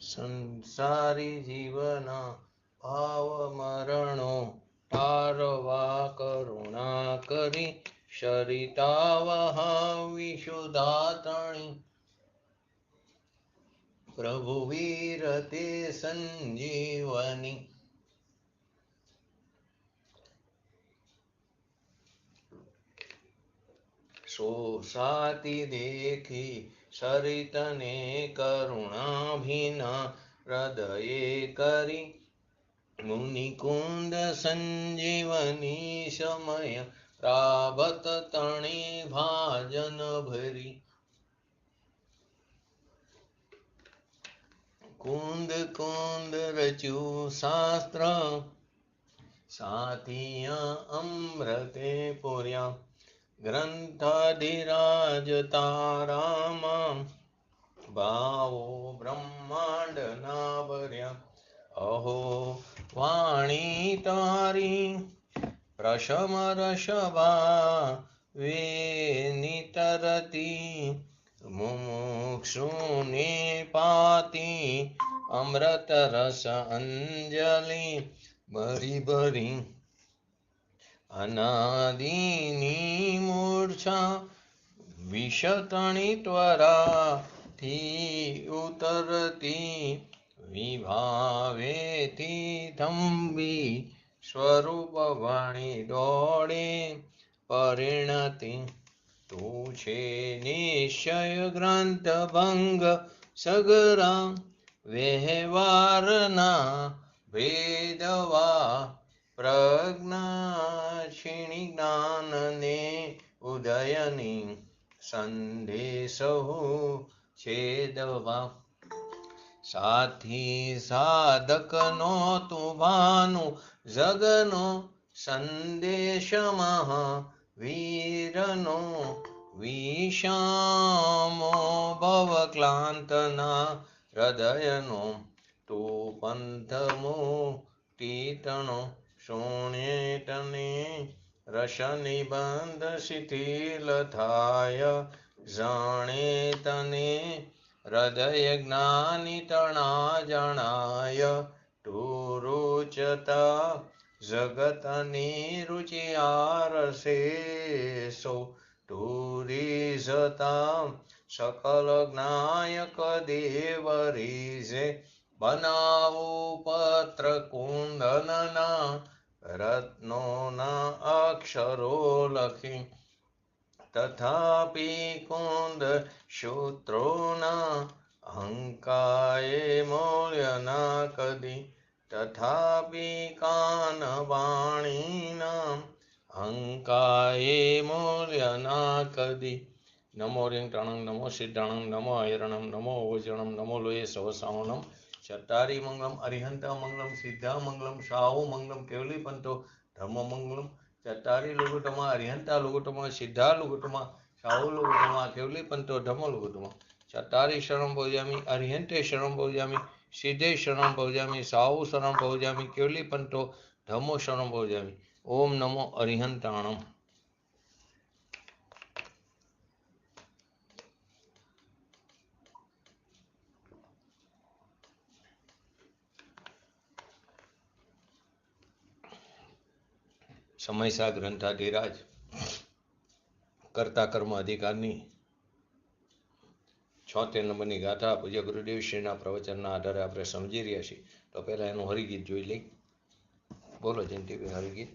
સંસારી જીવના ભાવ મરણો તારવા કરુણા કરી શરિતા વહાવી શુદ્ધાતણી પ્રભુ વીર તે સંજીવની સોસાતી દેખી સરિતને કરુણાભિના હૃદયે કરી મુનિકુંદ સંજીવની સમય પ્રાભત તણી ભાજન ભરી કુંદ કુંદ રચ્યું શાસ્ત્ર સાથિયા અમૃતે પૂર્યા ગ્રંથાધિરાજ તારામાં ભાવો બ્રહ્માંડ ના ભર્યા અહો વાણી તારી પ્રશમ રસભા વેનિતરતી મુમુક્ષુને પાતી અમૃત રસ અંજલિ ભરી ભરી અનાદિની મૂર્છા વિષતણી ત્વરાથી ઉતરતી વિભાવેથી થંભી સ્વરૂપ વણી દોડે પરિણતિ તું છે નિશ્ચય ગ્રંથ ભંગ સગરા વ્યવહારના ભેદવા પ્રજ્ઞાક્ષિણી જ્ઞાનને ઉદયની સંદેશો છેદવા સાથી સાધકનો તું ભાનુ જગનો સંદેશ મહાવીરનો વિષામો ભવક્લાંતના હૃદયનો તું પંથમો તીતણો શૂન્યેતને રસ નિબંધ શિથિલ થાય જાણે તને હૃદય જ્ઞાની તણા જણાય તું રૂચતા જગતની રુચિ આરસેસો તું રીઝતા સકલ જ્ઞાયક દેવ રીઝે બનાવું પત્ર કુંદનના રત્નોના અક્ષરો લખી તથાપિ કુંદ સૂત્રોના અહંકાએ મૂલ્યના કદી તથાપિ કાન વાણીના અહંકાએ મૂલ્યના કદી નમો રિંગટાણં નમો સિદ્ધાણં નમો હૈરણં નમો ઓજણં નમો લોયે સવસાવણં ચત્તારી મંગલમ અરિહંત મંગલમ સિદ્ધા મંગલમ શાહુ મંગલમ કેવલી પંતો ધર્મ મંગલમ ચત્તારી લુગુટમાં અરિહંતા લુગુટમાં સિદ્ધા લુગુટમાં શાહુ લુગુટમાં કેવલી પંતો ધર્મ લુગુટમાં ચત્તારી શરણ ભોજામી અરિહંતે શરણ ભોજામી સિદ્ધે શરણ ભોજામી શાહુ શરણ ભોજામી કેવલી પંતો ધર્મો શરણ ભોજામી ઓમ નમો અરિહંતાણમ સમયસા ગ્રંથાધિરાજ કર્તા કર્મ અધિકારની 76 નંબરની ગાથા પૂજ્ય ગુરુદેવ શ્રીના પ્રવચનના આધારે આપણે સમજી રહ્યા છીએ. તો પહેલા એનું હરિગીત જોઈ લઈ. બોલો જયંતિભાઈ હરિગીત.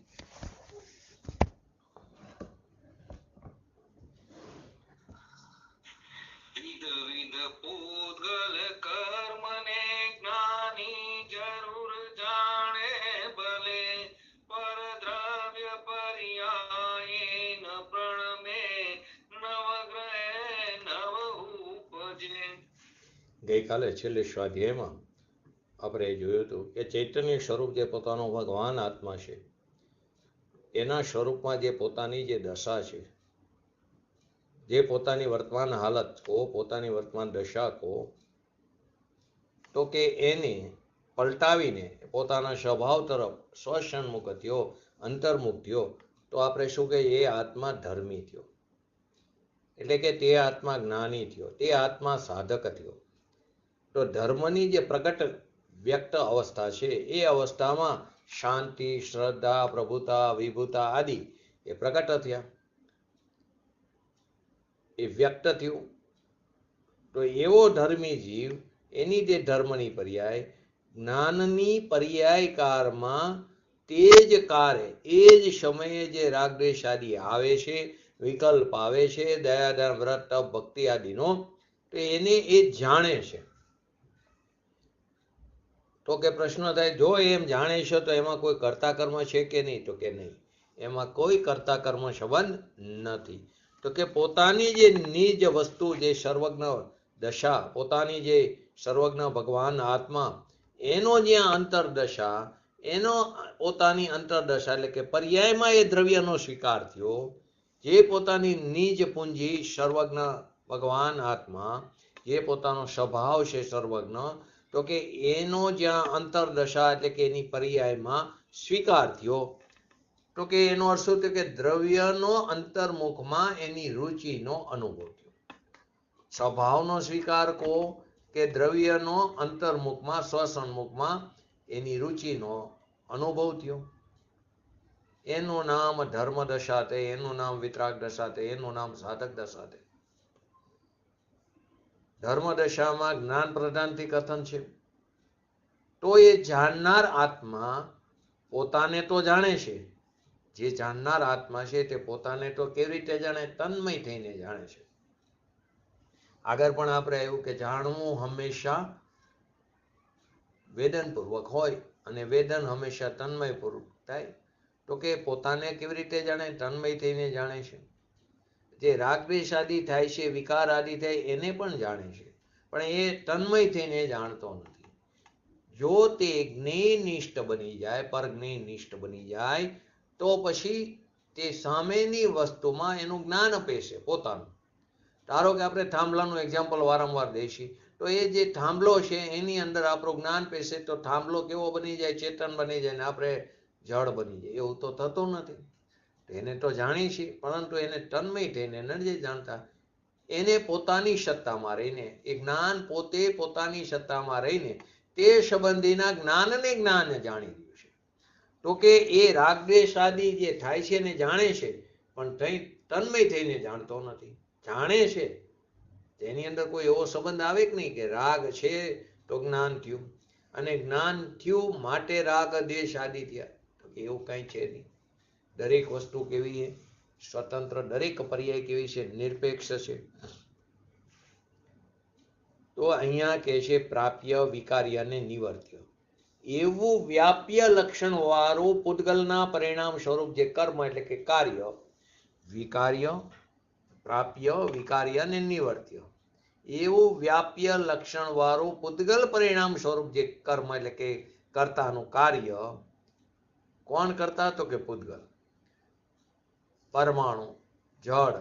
ગઈકાલે છેલ્લે સ્વાધ્યાયમાં આપણે જોયું હતું કે ચૈતન્ય સ્વરૂપ જે પોતાનો ભગવાન આત્મા છે એના સ્વરૂપમાં જે પોતાની જે દશા છે, જે પોતાની વર્તમાન હાલત કહો, પોતાની વર્તમાન દશા કહો, તો કે એને પલટાવીને પોતાના સ્વભાવ તરફ સ્વસન્મુખ થયો, અંતર્મુખ થયો, તો આપણે શું કહીએ, એ આત્મા ધર્મી થયો. એટલે કે તે આત્મા જ્ઞાની થયો, તે આત્મા સાધક થયો. તો ધર્મની જે પ્રગટ વ્યક્ત અવસ્થા છે એ અવસ્થામાં શાંતિ, શ્રદ્ધા, પ્રભુતા, વિભુતા આદિ એ પ્રગટ થયા, એ વ્યક્ત થયું. તો એવો ધર્મી જીવ એની જે ધર્મની પર્યાય જ્ઞાનની પર્યાયકારમાં તે જ કારે એ જ સમયે જે રાગદ્વેષ આદિ આવે છે, વિકલ્પ આવે છે, દયાદાન, વ્રત, તપ, ભક્તિ આદિનો, તો એને એ જાણે છે. તો કે પ્રશ્ન થાય, જો એમ જાણે છે તો એમાં કોઈ કર્તા કર્મ છે કે નહીં? તો કે નહીં, એમાં કોઈ કર્તા કર્મ સંબંધ નથી. તો કે પોતાની જે નિજ વસ્તુ, જે સર્વજ્ઞ દશા, પોતાની જે સર્વજ્ઞ ભગવાન આત્મા, એનો જ્યાં અંતરદશા, એનો પોતાની અંતરદશા એટલે કે પર્યાયમાં એ દ્રવ્યનો સ્વીકાર થયો, જે પોતાની નિજ પૂંજી સર્વજ્ઞ ભગવાન આત્મા, જે પોતાનો સ્વભાવ છે સર્વજ્ઞ, તો કે એનો જ્યાં અંતરદશા એટલે કે એની પર્યાયમાં સ્વીકાર થયો, તો કે એનો અર્થ શું થયો કે દ્રવ્યનો અંતર્મુખમાં એની રુચિનો અનુભવ થયો. સ્વભાવનો સ્વીકાર કહો કે દ્રવ્યનો અંતર્મુખમાં, સ્વસન્મુખમાં એની રુચિનો અનુભવ થયો. એનું નામ ધર્મ દશા થઈ, એનું નામ વિતરાગ દશા થઈ, એનું નામ સાધક દશા થઈ. ધર્મ દશામાં જ્ઞાન પ્રધાનથી કથન છે. તો એ જાણનાર આત્મા પોતાને તો જાણે છે, જે જાણનાર આત્મા છે તે પોતાને તો કેવી રીતે જાણે? તન્મય થઈને જાણે છે. આગળ પણ આપણે એવું કે જાણવું હંમેશા વેદનપૂર્વક હોય અને વેદન હંમેશા તન્મયપૂર્વક થાય. તો કે પોતાને કેવી રીતે જાણે? તન્મય થઈને જાણે છે. જે રાગદ્વેષ આદિ થાય છે, વિકાર આદિ થાય, એને પણ જાણે છે, પણ એ તન્મય થઈને જાણતો નથી. જો તે જ્ઞેયનિષ્ઠ બની જાય, પર જ્ઞેયનિષ્ઠ બની જાય, તો પછી તે સામેની વસ્તુમાં એનું જ્ઞાન અપેશે પોતાનું. ધારો કે આપણે થાંભલાનું એક્ઝામ્પલ વારંવાર દઈશું, તો એ જે થાંભલો છે એની અંદર આપણું જ્ઞાન પેશે તો થાંભલો કેવો બની જાય? ચેતન બની જાય, ને આપણે જળ બની જાય. એવું તો થતું નથી. એને તો જાણી છે, પરંતુ એને તન્મય થઈને નથી જાણતા. એને પોતાની સત્તામાં રહીને, એ જ્ઞાન પોતે પોતાની સત્તામાં રહીને તે સંબંધીના જ્ઞાનને જ્ઞાન જાણી રહ્યું છે. તો કે એ રાગદ્વેષ આદિ જે થાય છે એને જાણે છે, પણ તન્મય થઈને જાણતો નથી. જાણે છે, તેની અંદર કોઈ એવો સંબંધ આવે કે નહીં કે રાગ છે તો જ્ઞાન થયું, અને જ્ઞાન થયું માટે રાગ દ્વેષ આદિ થયા? તો કે એવું કઈ છે નહીં. દરેક વસ્તુ કેવી છે? સ્વતંત્ર. દરેક પર્યાય કેવી છે? નિરપેક્ષ છે. તો અહીંયા કહે છે પ્રાપ્ય, વિકાર્ય અને નિવર્ત્ય. એવું વ્યાપ્ય લક્ષણ વાળું પૂતગલના પરિણામ સ્વરૂપ જે કર્મ એટલે કે કાર્ય, વિકાર્ય, પ્રાપ્ય, વિકાર્ય અને નિવર્ત્ય, એવું વ્યાપ્ય લક્ષણ વાળું પૂતગલ પરિણામ સ્વરૂપ જે કર્મ એટલે કે કર્તાનું કાર્ય. કોણ કરતા? તો કે પૂતગલ, પરમાણુ, જળ,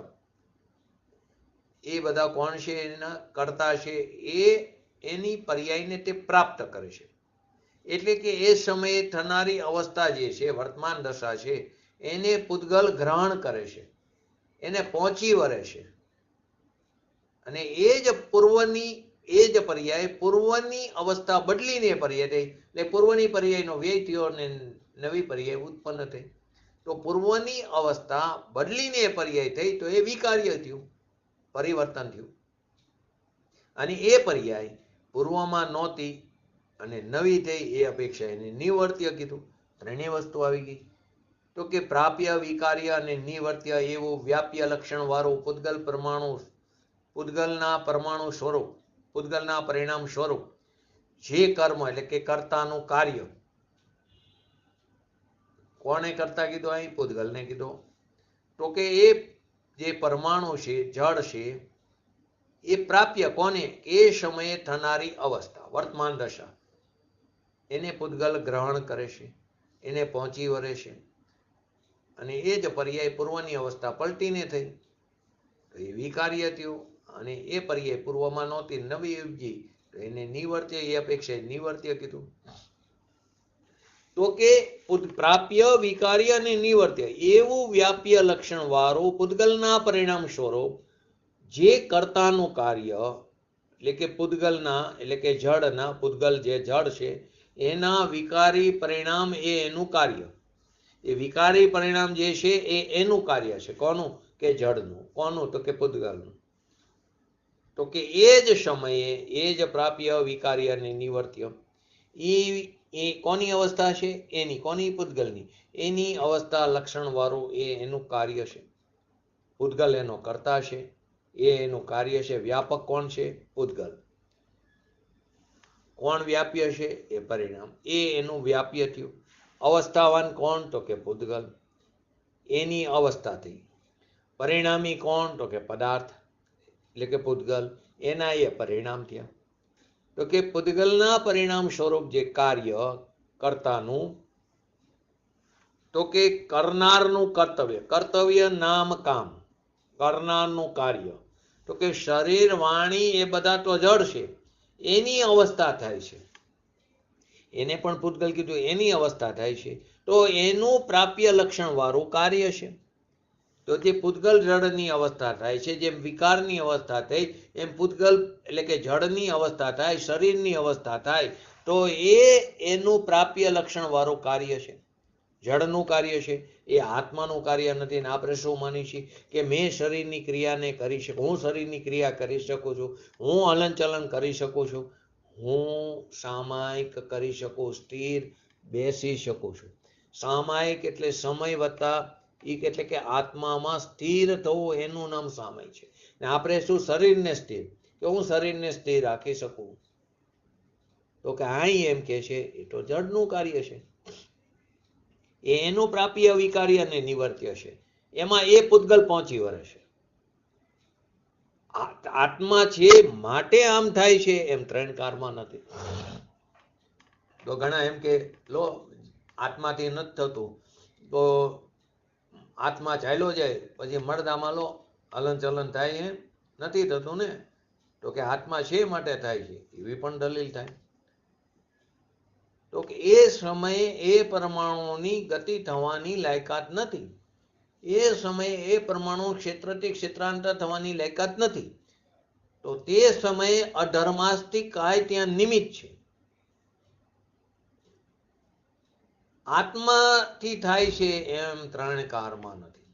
એ બધા કોણ છે? એના કરતા છે. એ એની પર્યાયને તે પ્રાપ્ત કરે છે. એટલે કે એ સમયે થનારી અવસ્થા જે છે, વર્તમાન દશા છે, એને પૂતગલ ગ્રહણ કરે છે, એને પહોંચી વળે છે. અને એ જ પૂર્વની, એ જ પર્યાય પૂર્વની અવસ્થા બદલીને પર્યાય થઈ, એટલે પૂર્વની પર્યાયનો વ્યય થયો અને નવી પર્યાય ઉત્પન્ન થઈ. તો પૂર્વની અવસ્થા બદલીને પર્યાય થઈ તો એ વિકાર્ય થયું, પરિવર્તન થયું. અને એ પર્યાય પૂર્વમાં નહોતી અને નવી થઈ, એ અપેક્ષા એને નિવર્ત્ય કીધું. ત્રણેય વસ્તુ આવી ગઈ. તો કે પ્રાપ્ય, વિકાર્ય અને નિવર્ત્ય એવું વ્યાપ્ય લક્ષણ વાળું પૂતગલ પરમાણુ, પૂતગલના પરમાણુ સ્વરૂપ, પૂતગલના પરિણામ સ્વરૂપ જે કર્મ એટલે કે કર્તાનું કાર્ય. કોને કરતા કીધું? અહીં પૂતગલને કીધું. તો કે એ જે પરમાણુ છે, જળ છે, એ પ્રાપ્ય કોને? એ સમયે થનારી અવસ્થા, વર્તમાન દશા, એને પૂતગલ ગ્રહણ કરે છે, એને પહોંચી વળે છે. અને એ જ પર્યાય પૂર્વની અવસ્થા પલટીને થઈ તો એ વિકાર્ય થયું. અને એ પર્યાય પૂર્વમાં નહોતી, નવી ઉપજી, તો એને નિવર્ત્ય, એ અપેક્ષાએ નિવર્ત્ય કીધું. તો કે પ્રાપ્ય, વિકાર્ય અને નિવર્ત્ય એવું વ્યાપ્ય લક્ષણ વાળું પૂતગલના પરિણામ સ્વરૂપ જે કર્તાનું કાર્ય એટલે કે પૂતગલના એટલે કે જળના પૂતગલ જે જળ છે એના વિકારી પરિણામ એ એનું કાર્ય. એ વિકારી પરિણામ જે છે એ એનું કાર્ય છે. કોનું? કે જળનું. કોનું? તો કે પૂતગલનું. તો કે એ જ સમયે એ જ પ્રાપ્ય વિકાર્ય અને નિવર્ત્ય એ કોની અવસ્થા છે? એની. કોની? પૂતગલની. એની અવસ્થા લક્ષણ વાળું એ એનું કાર્ય છે. પૂતગલ એનો કર્તા છે, એ એનું કાર્ય છે. વ્યાપક કોણ છે? પૂતગલ. કોણ વ્યાપ્ય છે? એ પરિણામ. એ એનું વ્યાપ્ય થયું. અવસ્થાવાન કોણ? તો કે પૂતગલ. એની અવસ્થા થઈ. પરિણામી કોણ? તો કે પદાર્થ એટલે કે પૂતગલ. એના એ પરિણામ થયા. તો કે પૂતગલના પરિણામ સ્વરૂપ જે કાર્ય કર્તાનું, તો કે કરનારનું કર્તવ્ય. કર્તવ્ય નામ કામ. કરનારનું કાર્ય. તો કે શરીર વાણી એ બધા તો જડ છે. એની અવસ્થા થાય છે. એને પણ પૂતગલ કીધું. એની અવસ્થા થાય છે. તો એનું પ્રાપ્ય લક્ષણ વાળું કાર્ય છે. તો જે પૂતગલ જળની અવસ્થા થાય છે, જેમ વિકારની અવસ્થા થઈ એમ પૂતગલ એટલે કે જળની અવસ્થા થાય, શરીરની અવસ્થા થાય, તો એ એનું પ્રાપ્ય લક્ષણ વાળું કાર્ય છે. જળનું કાર્ય છે. એ આત્માનું કાર્ય નથી. ને આપણે શું માની છીએ કે મેં શરીરની ક્રિયાને કરી શકું, હું શરીરની ક્રિયા કરી શકું છું, હું હલનચલન કરી શકું છું, હું સામાયિક કરી શકું, સ્થિર બેસી શકું છું. સામાયિક એટલે સમય વત્તા ઈક એટલે કે આત્મામાં સ્થિર થવું, એનું નામ સામય છે. ને આપણે શું? શરીરને સ્થિર, કે હું શરીરને સ્થિર રાખી શકું. તો કે અહીં એમ કે છે એ તો જડનું કાર્ય છે. એનું પ્રાપ્ય વિકારી અને નિવર્ત્ય છે. એમાં એ પૂતગલ પહોંચી વળે છે. આત્મા છે માટે આમ થાય છે એમ ત્રણ કારમાં નથી. તો ઘણા એમ કે લો આત્માથી નથી થતું, તો આત્મા ચાલ્યો જાય પછી મળદામાં લો હલન ચલન થાય એમ નથી થતું ને. તો કે આત્મા છે માટે થાય છે, એવી પણ દલીલ થાય. તો કે એ સમયે એ પરમાણુની ગતિ થવાની લાયકાત નથી. એ સમયે એ પરમાણુ ક્ષેત્રથી ક્ષેત્રાંતર થવાની લાયકાત નથી. તો તે સમયે અધર્માસ્તિક કાય ત્યાં નિમિત્ત છે. આત્માથી થાય છે એમ ત્રણ કારમાં નથી.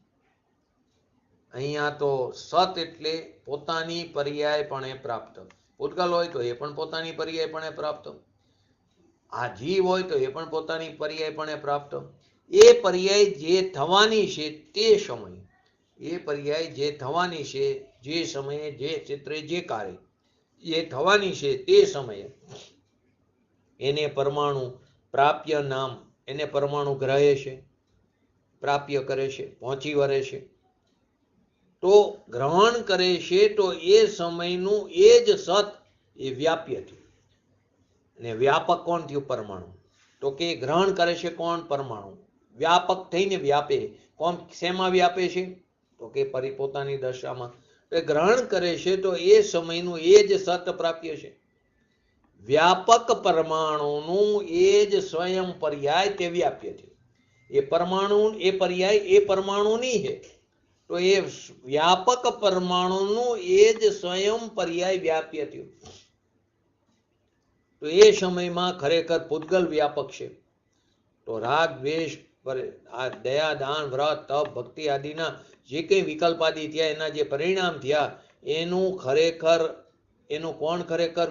અહીંયા તો સત એટલે પોતાની પર્યાયપણે પ્રાપ્ત. પૂતગલ હોય તો એ પણ પોતાની પર્યાયપણે પ્રાપ્ત. આ જીવ હોય તો એ પણ પોતાની પર્યાયપણે પ્રાપ્ત. એ પર્યાય જે થવાની છે તે સમય, એ પર્યાય જે થવાની છે, જે સમયે જે ક્ષેત્રે જે કાર્ય જે થવાની છે તે સમયે એને પરમાણુ પ્રાપ્ય નામ, એને પરમાણુ ગ્રહે છે, પ્રાપ્ય કરે છે, પહોંચી વળે છે. તો ગ્રહણ કરે છે તો એ સમયનું એ જ સત એ વ્યાપ્ય થયું. ને વ્યાપક કોણ થયું? પરમાણુ. તો કે ગ્રહણ કરે છે કોણ? પરમાણુ. વ્યાપક થઈને વ્યાપે. કોણ શેમાં વ્યાપે છે? તો કે પોતાની દશામાં. ગ્રહણ કરે છે તો એ સમયનું એ જ સત પ્રાપ્ય છે. વ્યાપક પરમાણુનું એ જ સ્વયં પર્યાય તે વ્યાપ્ય થયું. એ પરમાણુ એ પર્યાય એ પરમાણુની છે. તો એ વ્યાપક પરમાણુનું એ જ સ્વયં પર્યાય વ્યાપ્ય થયું. તો એ સમયમાં ખરેખર પૂતગલ વ્યાપક છે. તો રાગ દ્વેષ આ દયા દાન વ્રત તપ ભક્તિ આદિના જે કંઈ વિકલ્પાદિ થયા, એના જે પરિણામ થયા, એનું ખરેખર એનું કોણ ખરેખર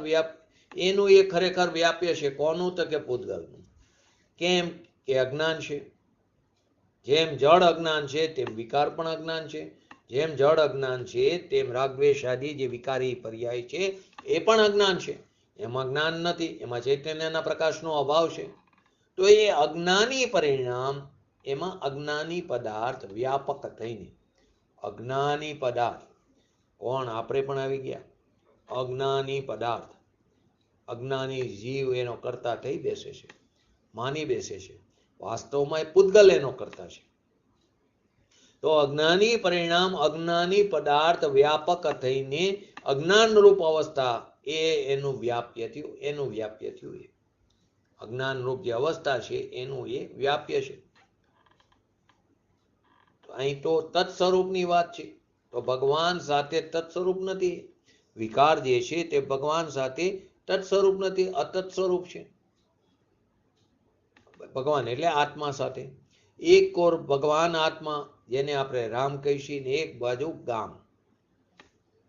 એનું એ ખરેખર વ્યાપ્ય છે. કોનું? તો કે પૂતગલનું. કેમ? કે અજ્ઞાન છે. જેમ જળ અજ્ઞાન છે તેમ વિકાર પણ અજ્ઞાન છે. જેમ જળ અજ્ઞાન છે તેમ રાગદ્વેષ આદિ જે વિકારી પર્યાય છે એ પણ અજ્ઞાન છે. એમાં જ્ઞાન નથી, એમાં ચૈતન્યના પ્રકાશનો અભાવ છે. તો એ અજ્ઞાની પરિણામ, એમાં અજ્ઞાની પદાર્થ વ્યાપક થઈને, અજ્ઞાની પદાર્થ કોણ? આપણે પણ આવી ગયા. અજ્ઞાની પદાર્થ, અજ્ઞાની જીવ એનો કરતા થઈ બેસે છે, માની બેસે છે. વાસ્તવમાં એ પૂતગલ એનો કરતા છે. તો અજ્ઞાની પરિણામ અજ્ઞાની પદાર્થ વ્યાપક થઈને અજ્ઞાન રૂપ અવસ્થા એ એનું વ્યાપ્ય થયું. એનું વ્યાપ્ય થયું. એ અજ્ઞાન રૂપ જે અવસ્થા છે એનું એ વ્યાપ્ય છે. અહીં તો તત્સ્વરૂપની વાત છે. તો ભગવાન સાથે તત્સ્વરૂપ નથી. વિકાર જે છે તે ભગવાન સાથે તત્સ્વરૂપ નથી, અતત સ્વરૂપ છે. ભગવાન એટલે આત્મા સાથે એક કોર ભગવાન આત્મા, જેને આપણે રામ કહીશું, ને એક બાજુ ગામ.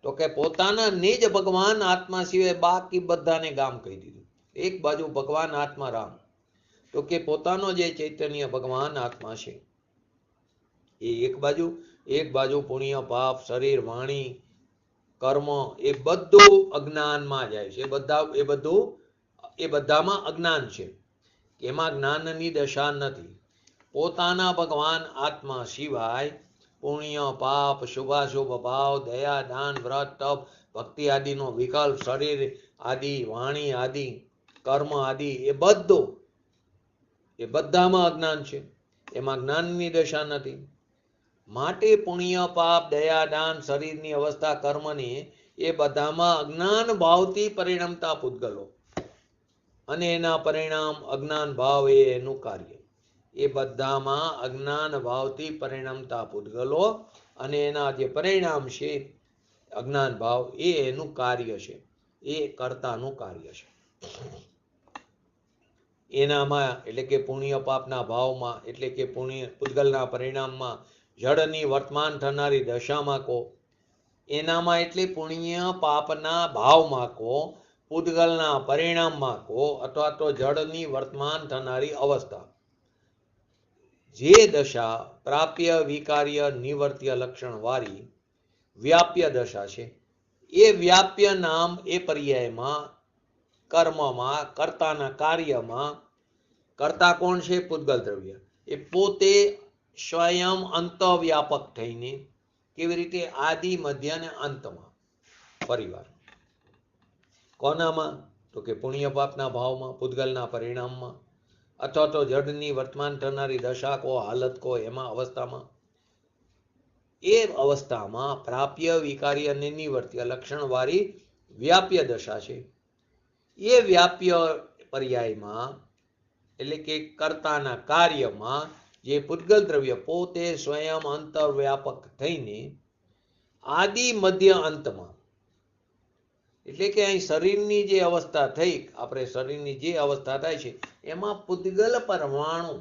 તો કે પોતાના નિજ ભગવાન આત્મા સિવાય બાકી બધાને ગામ કહી દીધું. એક બાજુ ભગવાન આત્મા રામ, તો કે પોતાનો જે ચૈતન્ય ભગવાન આત્મા છે એ એક બાજુ પુણ્ય પાપ શરીર વાણી કર્મ એ બધું અજ્ઞાનમાં જાય છે. એ બધામાં અજ્ઞાન છે. એમાં જ્ઞાનની દશા નથી. પોતાના ભગવાન આત્મા સિવાય પુણ્ય પાપ શુભાશુભ ભાવ દયા દાન વ્રત તપ ભક્તિ આદિનો વિકલ્પ શરીર આદિ વાણી આદિ કર્મ આદિ એ બધામાં અજ્ઞાન છે. એમાં જ્ઞાનની દશા નથી. માટે પુણ્ય પાપ દયા દાન શરીરની અવસ્થા કર્મની એ બધામાં અજ્ઞાન ભાવથી પરિણમતા પૂતગલો, અને એના પરિણામ અજ્ઞાન ભાવ એ એનું કાર્ય. એ બધામાં અજ્ઞાન ભાવથી પરિણમતા પૂતગલો અને એના જે પરિણામ છે અજ્ઞાન ભાવ એ એનું કાર્ય છે, એ કર્તાનું કાર્ય છે. એનામાં એટલે કે પુણ્ય પાપના ભાવમાં એટલે કે પુણ્ય પૂતગલના પરિણામમાં જળની વર્તમાન થનારી દશામાં કો, એનામાં એટલે પુણ્ય પાપના ભાવમાં કો પૂતગલના પરિણામમાં કો અથવા તો જળની વર્તમાન થનારી અવસ્થા, જે દશા પ્રાપ્ય વિકાર્ય નિવર્ત્ય લક્ષણ વાળી વ્યાપ્ય દશા છે, એ વ્યાપ્ય નામ એ પર્યાયમાં કર્મમાં કર્તાના કાર્યમાં કર્તા કોણ છે? પૂતગલ દ્રવ્ય. એ પોતે સ્વયં અંતવ્યાપક થઈને કેવી રીતે? આદિ મધ્ય અને અંતમાં પરિવાર. કોનામાં? તો કે પુણ્ય પાપના ભાવમાં પૂતગલના પરિણામમાં અથવા તો જડની વર્તમાન થનારી દશા કો હાલત કો એમાં અવસ્થામાં. એ અવસ્થામાં પ્રાપ્ય વિકારી અને નિવર્ત્ય લક્ષણ વાળી વ્યાપ્ય દશા છે. એ વ્યાપ્ય પર્યાયમાં એટલે કે કર્તાના કાર્યમાં જે પૂતગલ દ્રવ્ય પોતે સ્વયં અંતર્વ્યાપક થઈને આદિ મધ્ય અંતમાં, એટલે કે અહીં શરીરની જે અવસ્થા થઈ, આપણે શરીરની જે અવસ્થા થાય છે એમાં પૂતગલ પરમાણુ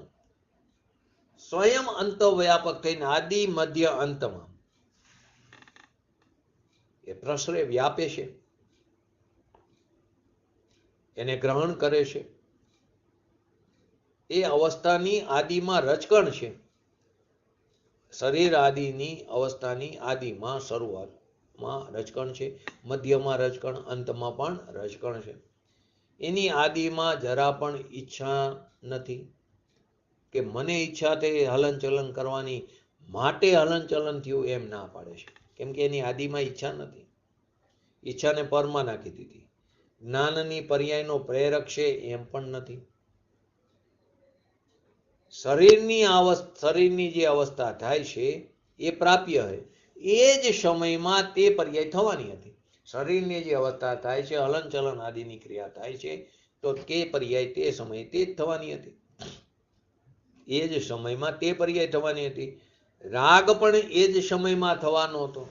સ્વયં અંતર્વ્યાપક થઈને આદિ મધ્ય અંતમાં એ પ્રસરે વ્યાપે છે, એને ગ્રહણ કરે છે. એ અવસ્થાની આદિમાં રજકણ છે. શરીર આદિની અવસ્થાની આદિમાં શરૂઆતમાં રજકણ છે, મધ્યમાં રજકણ, અંતમાં પણ રજકણ છે. એની આદિમાં જરા પણ ઈચ્છા નથી કે મને ઈચ્છા થઈ હલનચલન કરવાની માટે હલનચલન થયું એમ ના પાડે છે. કેમ કે એની આદિમાં ઈચ્છા નથી, ઈચ્છાને પરમાં નાખી દીધી. જ્ઞાનની પર્યાયનો પ્રેરક છે એમ પણ નથી. શરીરની જે અવસ્થા થાય છે એ પ્રાપ્ય છે, એ જ સમયમાં તે પર્યાય થવાની હતી. શરીરની જે અવસ્થા થાય છે, હલનચલન આદિની ક્રિયા થાય છે, તો તે પર્યાય તે સમયે તે જ થવાની હતી. એ જ સમયમાં તે પર્યાય થવાની હતી. રાગ પણ એ જ સમયમાં થવાનો હતો.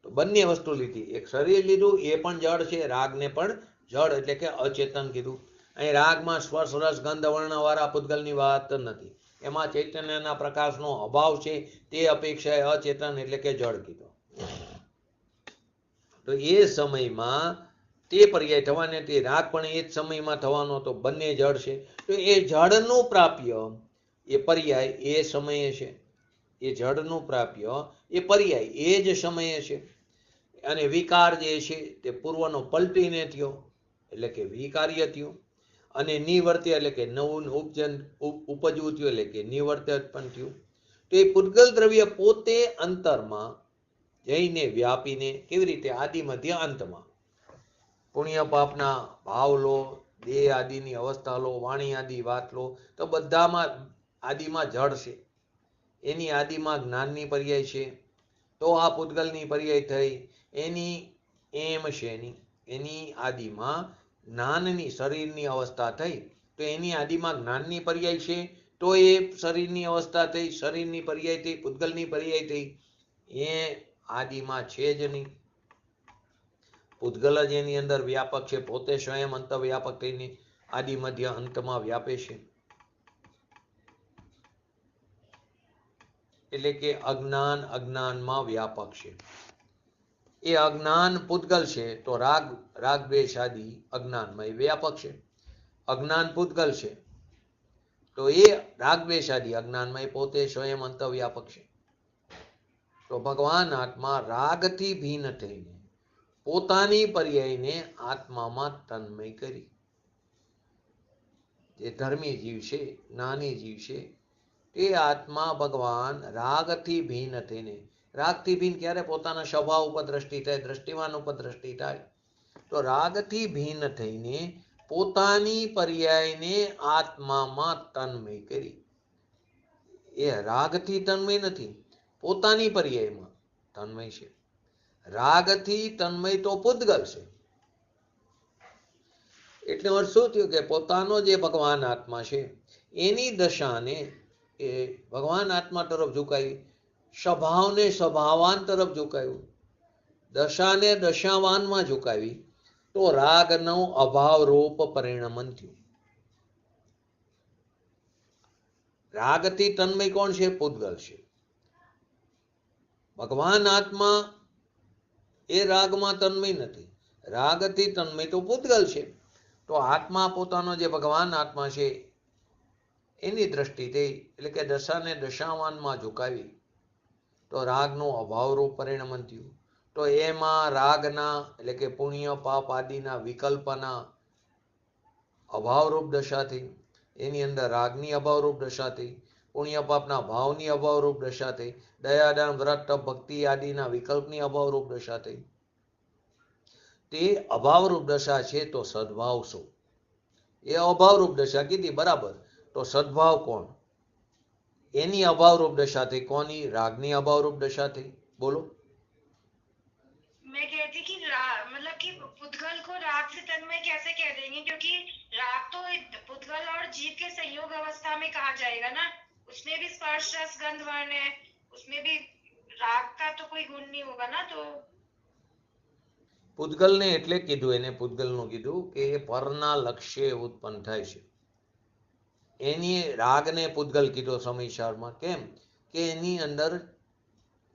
તો બંને વસ્તુ લીધી. એક શરીર લીધું, એ પણ જળ છે, રાગને પણ જળ એટલે કે અચેતન કીધું. અહીં રાગમાં સ્પર્શ રસ ગંધ વર્ણ વાળા પૂતગલની વાત નથી. એમાં ચૈતન્યના પ્રકાશનો અભાવ છે, તે અપેક્ષાએ અચેતન એટલે કે જળ કીધો. તો એ સમયમાં તે પર્યાય થવાની હતી. રાગ પણ એ જ સમયમાં થવાનો હતો. બંને જળ છે. તો એ જળનું પ્રાપ્ય એ પર્યાય એ સમયે છે. એ જળનું પ્રાપ્ય એ પર્યાય એ જ સમયે છે. અને વિકાર જે છે તે પૂર્વનો પલટીને થયો એટલે કે વિકાર્ય થયું, અને નિવર્ત્ય એટલે કે નવું ઉપજવું થયું એટલે કે નિવર્ત્ય પણ થયું. તો એ પૂતગલ દ્રવ્ય પોતે અંતરમાં જઈને વ્યાપીને કેવી રીતે? આદિ મધ્ય અંતમાં. પુણ્ય પાપના ભાવ લો, દેહ આદિની અવસ્થા લો, વાણી આદિ વાત લો, તો બધામાં આદિમાં જળ છે. એની આદિમાં જ્ઞાનની પર્યાય છે. તો આ પૂતગલની પર્યાય થઈ એની એમ છે. એની આદિમાં જ્ઞાનની શરીરની અવસ્થા થઈ, તો એની આદિમાં જ્ઞાનની પર્યાય છે. તો એ શરીરની અવસ્થા થઈ, શરીરની પર્યાય થઈ, પૂતગલની પર્યાય થઈ. એ આદિમાં છે જ નહીં. પૂતગલ જ એની અંદર વ્યાપક છે, પોતે સ્વયં અંતર્વ્યાપક થઈને આદિ મધ્ય અંતમાં વ્યાપે છે. એટલે કે અજ્ઞાન અજ્ઞાનમાં વ્યાપક છે. એ અજ્ઞાન પૂતગલ છે, તો રાગ દ્વેષ આદિ અજ્ઞાનમાં એ વ્યાપક છે. અજ્ઞાન પૂતગલ છે, તો એ રાગ દ્વેષ આદિ અજ્ઞાનમાં એ પોતે સ્વયં અંતર્વ્યાપક છે. તો ભગવાન આત્મા રાગથી ભિન્ન થઈને પોતાની પર્યાયને આત્મામાં તન્મય કરી. જે ધર્મી જીવ છે, જ્ઞાની જીવ છે, એ આત્મા ભગવાન રાગથી ભિન્ન થઈને, રાગથી ભિન્ન ક્યારે? પોતાના સ્વભાવ ઉપર દ્રષ્ટિ થાય, દ્રષ્ટિમાન ઉપર દ્રષ્ટિ થાય. તો રાગથી ભિન્ન થઈને પોતાની પર્યાયને આત્મામાં તન્મય કરી. એ રાગથી તન્મય નથી, પોતાની પર્યાયમાં તન્મય છે. રાગથી તન્મય તો પૂતગલ છે. એટલે અર્થ શું થયું કે પોતાનો જે ભગવાન આત્મા છે એની દશાને એ ભગવાન આત્મા તરફ ઝુકાવી, સ્વભાવને સ્વભાવાન તરફ ઝુકાવ્યું, દશાને દશાવાનમાં ઝુકાવી, તો રાગનો અભાવ રૂપ પરિણમન થયું. રાગથી તન્મય કોણ છે? પૂતગલ છે. ભગવાન આત્મા એ રાગમાં તન્મય નથી, રાગથી તન્મય તો પૂતગલ છે. તો આત્મા પોતાનો જે ભગવાન આત્મા છે એની દ્રષ્ટિથી, એટલે કે દશાને દશાવાનમાં ઝુકાવી, તો રાગનું અભાવરૂપ પરિણમન થયું. તો એમાં રાગના એટલે કે પુણ્ય પાપ આદિના વિકલ્પના અભાવરૂપ દશા થઈ, એની અંદર રાગની અભાવરૂપ દશા થઈ, પુણ્ય પાપના ભાવની અભાવરૂપ દશા થઈ, દયાદાન વ્રત ભક્તિ આદિના વિકલ્પની અભાવરૂપ દશા થઈ. તે અભાવરૂપ દશા છે. તો સદભાવ શું? એ અભાવરૂપ દશા કીધી બરાબર. તો સદભાવ કોણ? એની અભાવરૂપ દશા થઈ. કોની? રાગની अभावरूप दशा थी. बोलो. मैं कहती कि मतलब कि पुद्गल को राग से तन्मय कैसे कह देंगे, क्योंकि राग तो पुद्गल और जीव के संयोग अवस्था में कहा जाएगा ना, उसमें भी स्पर्श रस गंध वर्ण है, उसमें भी राग का तो कोई गुण नहीं होगा ना. तो પૂતગલ ને એટલે કીધું, એને પૂતગલ નું કીધું કે એ પરના લક્ષ્ય ઉત્પન્ન થાય છે. એની રાગને પૂતગલ કીધો સમયસારમાં. કેમ? કે એની અંદર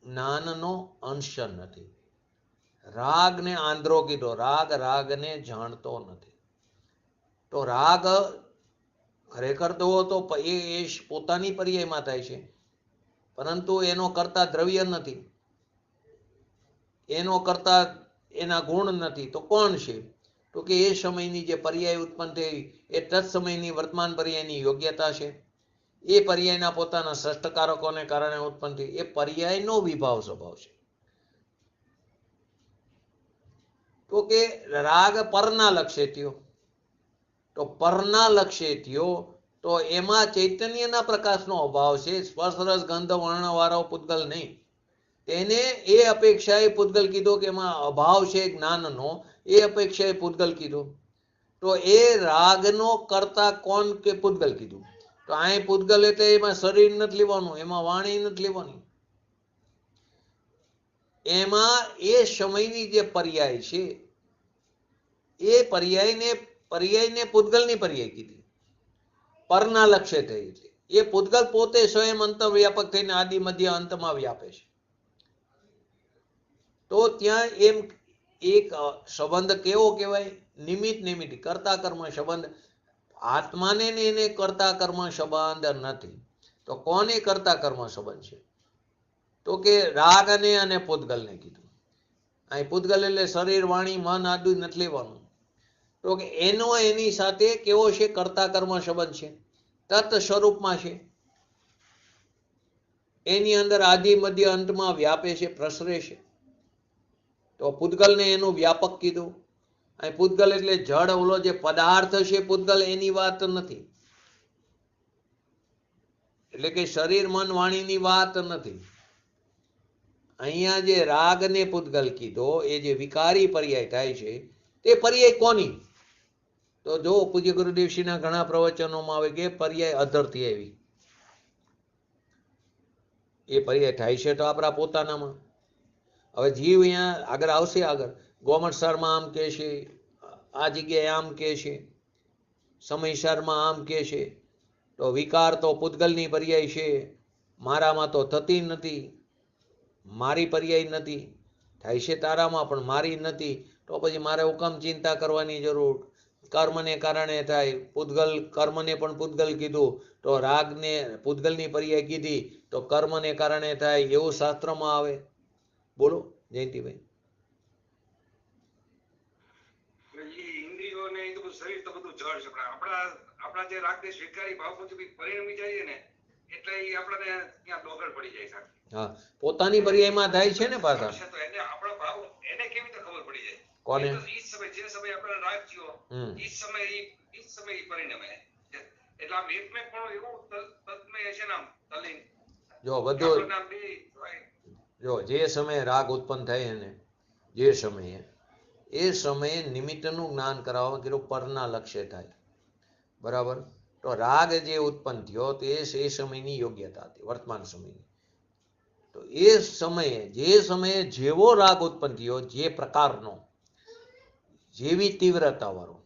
જ્ઞાનનો અંશ નથી. રાગને આંધ્રો કીધો. રાગને જાણતો નથી. તો રાગ ખરેખર તો એ પોતાની પર્યાયમાં થાય છે, પરંતુ એનો કરતા દ્રવ્ય નથી, એનો કરતા એના ગુણ નથી. તો કોણ છે? તો કે એ સમયની જે પર્યાય ઉત્પન્ન થઈ એ તત્સમયની વર્તમાન પર્યાયની યોગ્યતા છે. એ પર્યાયના પોતાના સષ્ટકારકોને કારણે ઉત્પન્ન થઈ. એ પર્યાયનો વિભાવ સ્વભાવ છે. તો કે રાગ પરના લક્ષ્ય થયો. તો પરના લક્ષ્ય થયો તો એમાં ચૈતન્યના પ્રકાશનો અભાવ છે. સ્પર્શ રસ ગંધ વર્ણ વાળો પૂતગલ નહીં. તેને એ અપેક્ષાએ પૂતગલ કીધો કે એમાં અભાવ છે જ્ઞાનનો, એ અપેક્ષાએ પૂતગલ કીધો. તો એ રાગનો કરતા કોણ કે પૂતગલ કીધું. તો અહીં પૂતગલ એટલે એમાં શરીર નથી લેવાનું, એમાં વાણી નથી લેવાની, એમાં એ સમયની જે પર્યાય છે એ પર્યાયને પૂતગલની પર્યાય કીધી, પરના લક્ષ્ય થઈ. એટલે એ પૂતગલ પોતે સ્વયં અંતર્વ્યાપક થઈને આદિ મધ્ય અંતમાં વ્યાપે છે. તો ત્યાં એમ એક સંબંધ કેવો કહેવાય? નિમિત્ત કર્તા કર્મ સંબંધ. આત્માને એને કર્તા કર્મ સંબંધ નથી. તો કોને કર્તા કર્મ સંબંધ છે? તો કે રાગને અને પૂતગલને કીધું. અહીં પૂતગલ એટલે શરીર વાણી મન આદિ નથી લેવાનું. તો કે એનો એની સાથે કેવો છે? કર્તા કર્મ સંબંધ છે, તત સ્વરૂપમાં છે. એની અંદર આદિ મધ્ય અંતમાં વ્યાપે છે, પ્રસરે છે. તો પૂતગલને એનું વ્યાપક કીધું. અહીં પૂતગલ એટલે જળ, ઓલો જે પદાર્થ છે પૂતગલ, એની વાત નથી. એટલે કે શરીર મન વાણીની વાત નથી. અહીંયા જે રાગને પૂતગલ કીધો, એ જે વિકારી પર્યાય થાય છે, તે પર્યાય કોની? તો જો પૂજ્ય ગુરુદેવશ્રીના ઘણા પ્રવચનોમાં આવે કે પર્યાય અધરથી આવી. એ પર્યાય થાય છે તો આપણા પોતાનામાં. હવે જીવ અહીંયા આગળ આવશે. આગળ ગોમટસારમાં આમ કહે છે, આ જગ્યાએ આમ કહે છે, સમયસરમાં આમ કહે છે, તો વિકાર તો પૂતગલની પર્યાય છે, મારામાં તો થતી નથી, મારી પર્યાય નથી, થાય છે તારામાં પણ મારી નથી, તો પછી મારે હુકમ ચિંતા કરવાની જરૂર? કર્મને કારણે થાય, પૂતગલ કર્મને પણ પૂતગલ કીધું, તો રાગને પૂતગલની પર્યાય કીધી, તો કર્મને કારણે થાય એવું શાસ્ત્રમાં આવે? બોલો જયંતિભાઈ. ઇન્દ્રિયો ને એ બધું શરીર તો બધું જળ છે, પણ આપણા જે રાગદેશ વિકારી ભાવ મુજબ પરિણમી જાય ને, એટલે એ આપણને ત્યાં ડોગર પડી જાય છે. હા, પોતાની પર્યાયમાં થાય છે ને પાછા. તો એને આપણો ભાવ એને કેવી રીતે ખબર પડી જાય? કોને? ઈ સમય જે સમય આપણે રાગ થયો, ઈ સમય પરિણમે. એટલે આમ એકમે પણ એવું તત્મય છે ને, આમ તલીન જો બધું જો જે સમયે રાગ ઉત્પન્ન થાય ને, જે સમયે એ સમયે નિમિત્તનું જ્ઞાન કરાવવા કીધું પરના લક્ષ્ય થાય. બરાબર? તો રાગ જે ઉત્પન્ન થયો તે એ સમયની યોગ્યતા હતી, વર્તમાન સમયની. તો એ સમયે જે સમયે જેવો રાગ ઉત્પન્ન થયો, જે પ્રકારનો, જેવી તીવ્રતા વાળો,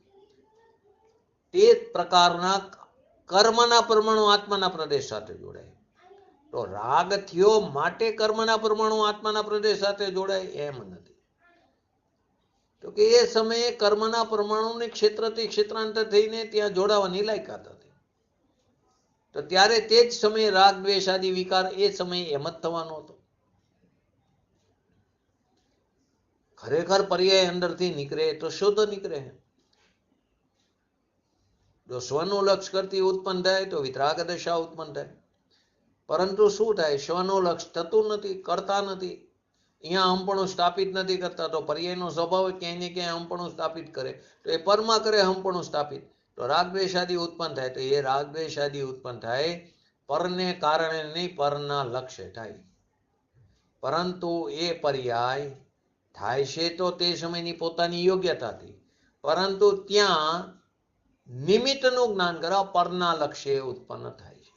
તે પ્રકારના કર્મના પરમાણુ આત્માના પ્રદેશ સાથે જોડાય. તો રાગ થયો માટે કર્મના પરમાણુ આત્માના પ્રદેશ સાથે જોડાય એમ નથી. તો કે એ સમયે કર્મના પરમાણુની ક્ષેત્રથી ક્ષેત્રાંતર થઈને ત્યાં જોડાવાની લાયકાત હતી. તો ત્યારે તે જ સમયે રાગ દ્વેષ આદિ વિકાર એ સમયે એમ જ થવાનો હતો. ખરેખર પર્યાય અંદરથી નીકળે તો શુદ્ધ નીકળે. જો સ્વનું લક્ષ કરતી ઉત્પન્ન થાય તો વિતરાગ દશા ઉત્પન્ન થાય. પરંતુ શું થાય? સ્વનું લક્ષ થતું નથી, કરતા નથી. અહીંયા હમપણું સ્થાપિત નથી કરતા, તો પર્યાયનો સ્વભાવ ક્યાંય ને ક્યાંય હમપણું સ્થાપિત કરે, તો એ પરમાં કરે હમપણું સ્થાપિત, તો રાગદ્વેષાદી ઉત્પન્ન થાય. તો એ રાગદ્વેષાદી ઉત્પન્ન થાય પરને કારણે નહીં, પરના લક્ષ્ય થાય. પરંતુ એ પર્યાય થાય છે તો તે સમયની પોતાની યોગ્યતાથી, પરંતુ ત્યાં નિમિત્તનું જ્ઞાન કરવા પરના લક્ષ્ય ઉત્પન્ન થાય છે.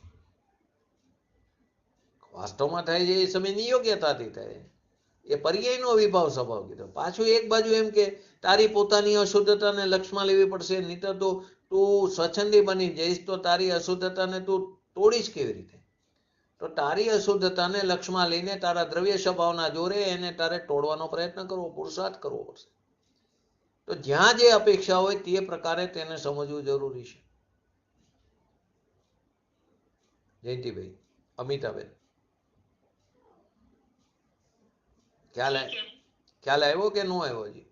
વાસ્તવમાં થાય છે એ સમયની યોગ્યતાથી થાય. એ પર્યાયનો વિભાવ સ્વભાવ કીધો. પાછું એક બાજુ એમ કે તારી પોતાની અશુદ્ધતાને લક્ષમાં લેવી પડશે, નહીતર તો તું સ્વચ્છંદી બની જઈશ, તો તારી અશુદ્ધતાને તું તોડીશ કેવી રીતે? તો તારી અશુદ્ધતાને લક્ષમાં લઈને તારા દ્રવ્ય સ્વભાવના જોરે એને તારે તોડવાનો પ્રયત્ન કરવો, પુરુષાર્થ કરવો પડશે. તો જ્યાં જે અપેક્ષા હોય તે પ્રકારે તેને સમજવું જરૂરી છે. જયંતિભાઈ, અમિતાબેન, ખ્યાલ આવ્યો કે ન આવ્યો હજી?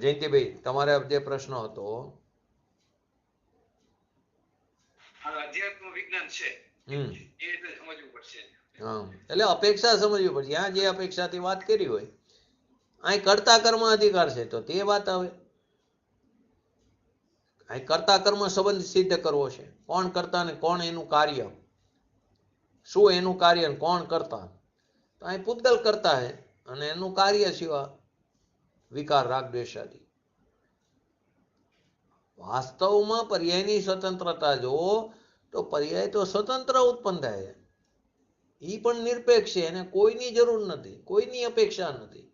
જયંતિભાઈ, તમારે જે પ્રશ્ન હતો અધ્યાત્મ વિજ્ઞાન છે એ રીતે સમજવું પડશે. હા, એટલે અપેક્ષા સમજવી પડશે. ત્યાં જે અપેક્ષાથી વાત કરી હોય, અહીં કરતા કર્મ અધિકાર છે તો તે વાત આવે. અહીં કરતા કર્મ સંબંધ સિદ્ધ કરવો છે. કોણ કરતા ને કોણ એનું કાર્ય, શું એનું કાર્ય, કોણ કરતા? તો અહીં પૂતગલ કરતા હે અને એનું કાર્ય સિવાય વિકાર રાગ દ્વેષાદી. વાસ્તવમાં પર્યાયની સ્વતંત્રતા જો તો પર્યાય તો સ્વતંત્ર ઉત્પન્ન થાય, એ પણ નિરપેક્ષ છે, એને કોઈની જરૂર નથી, કોઈની અપેક્ષા નથી,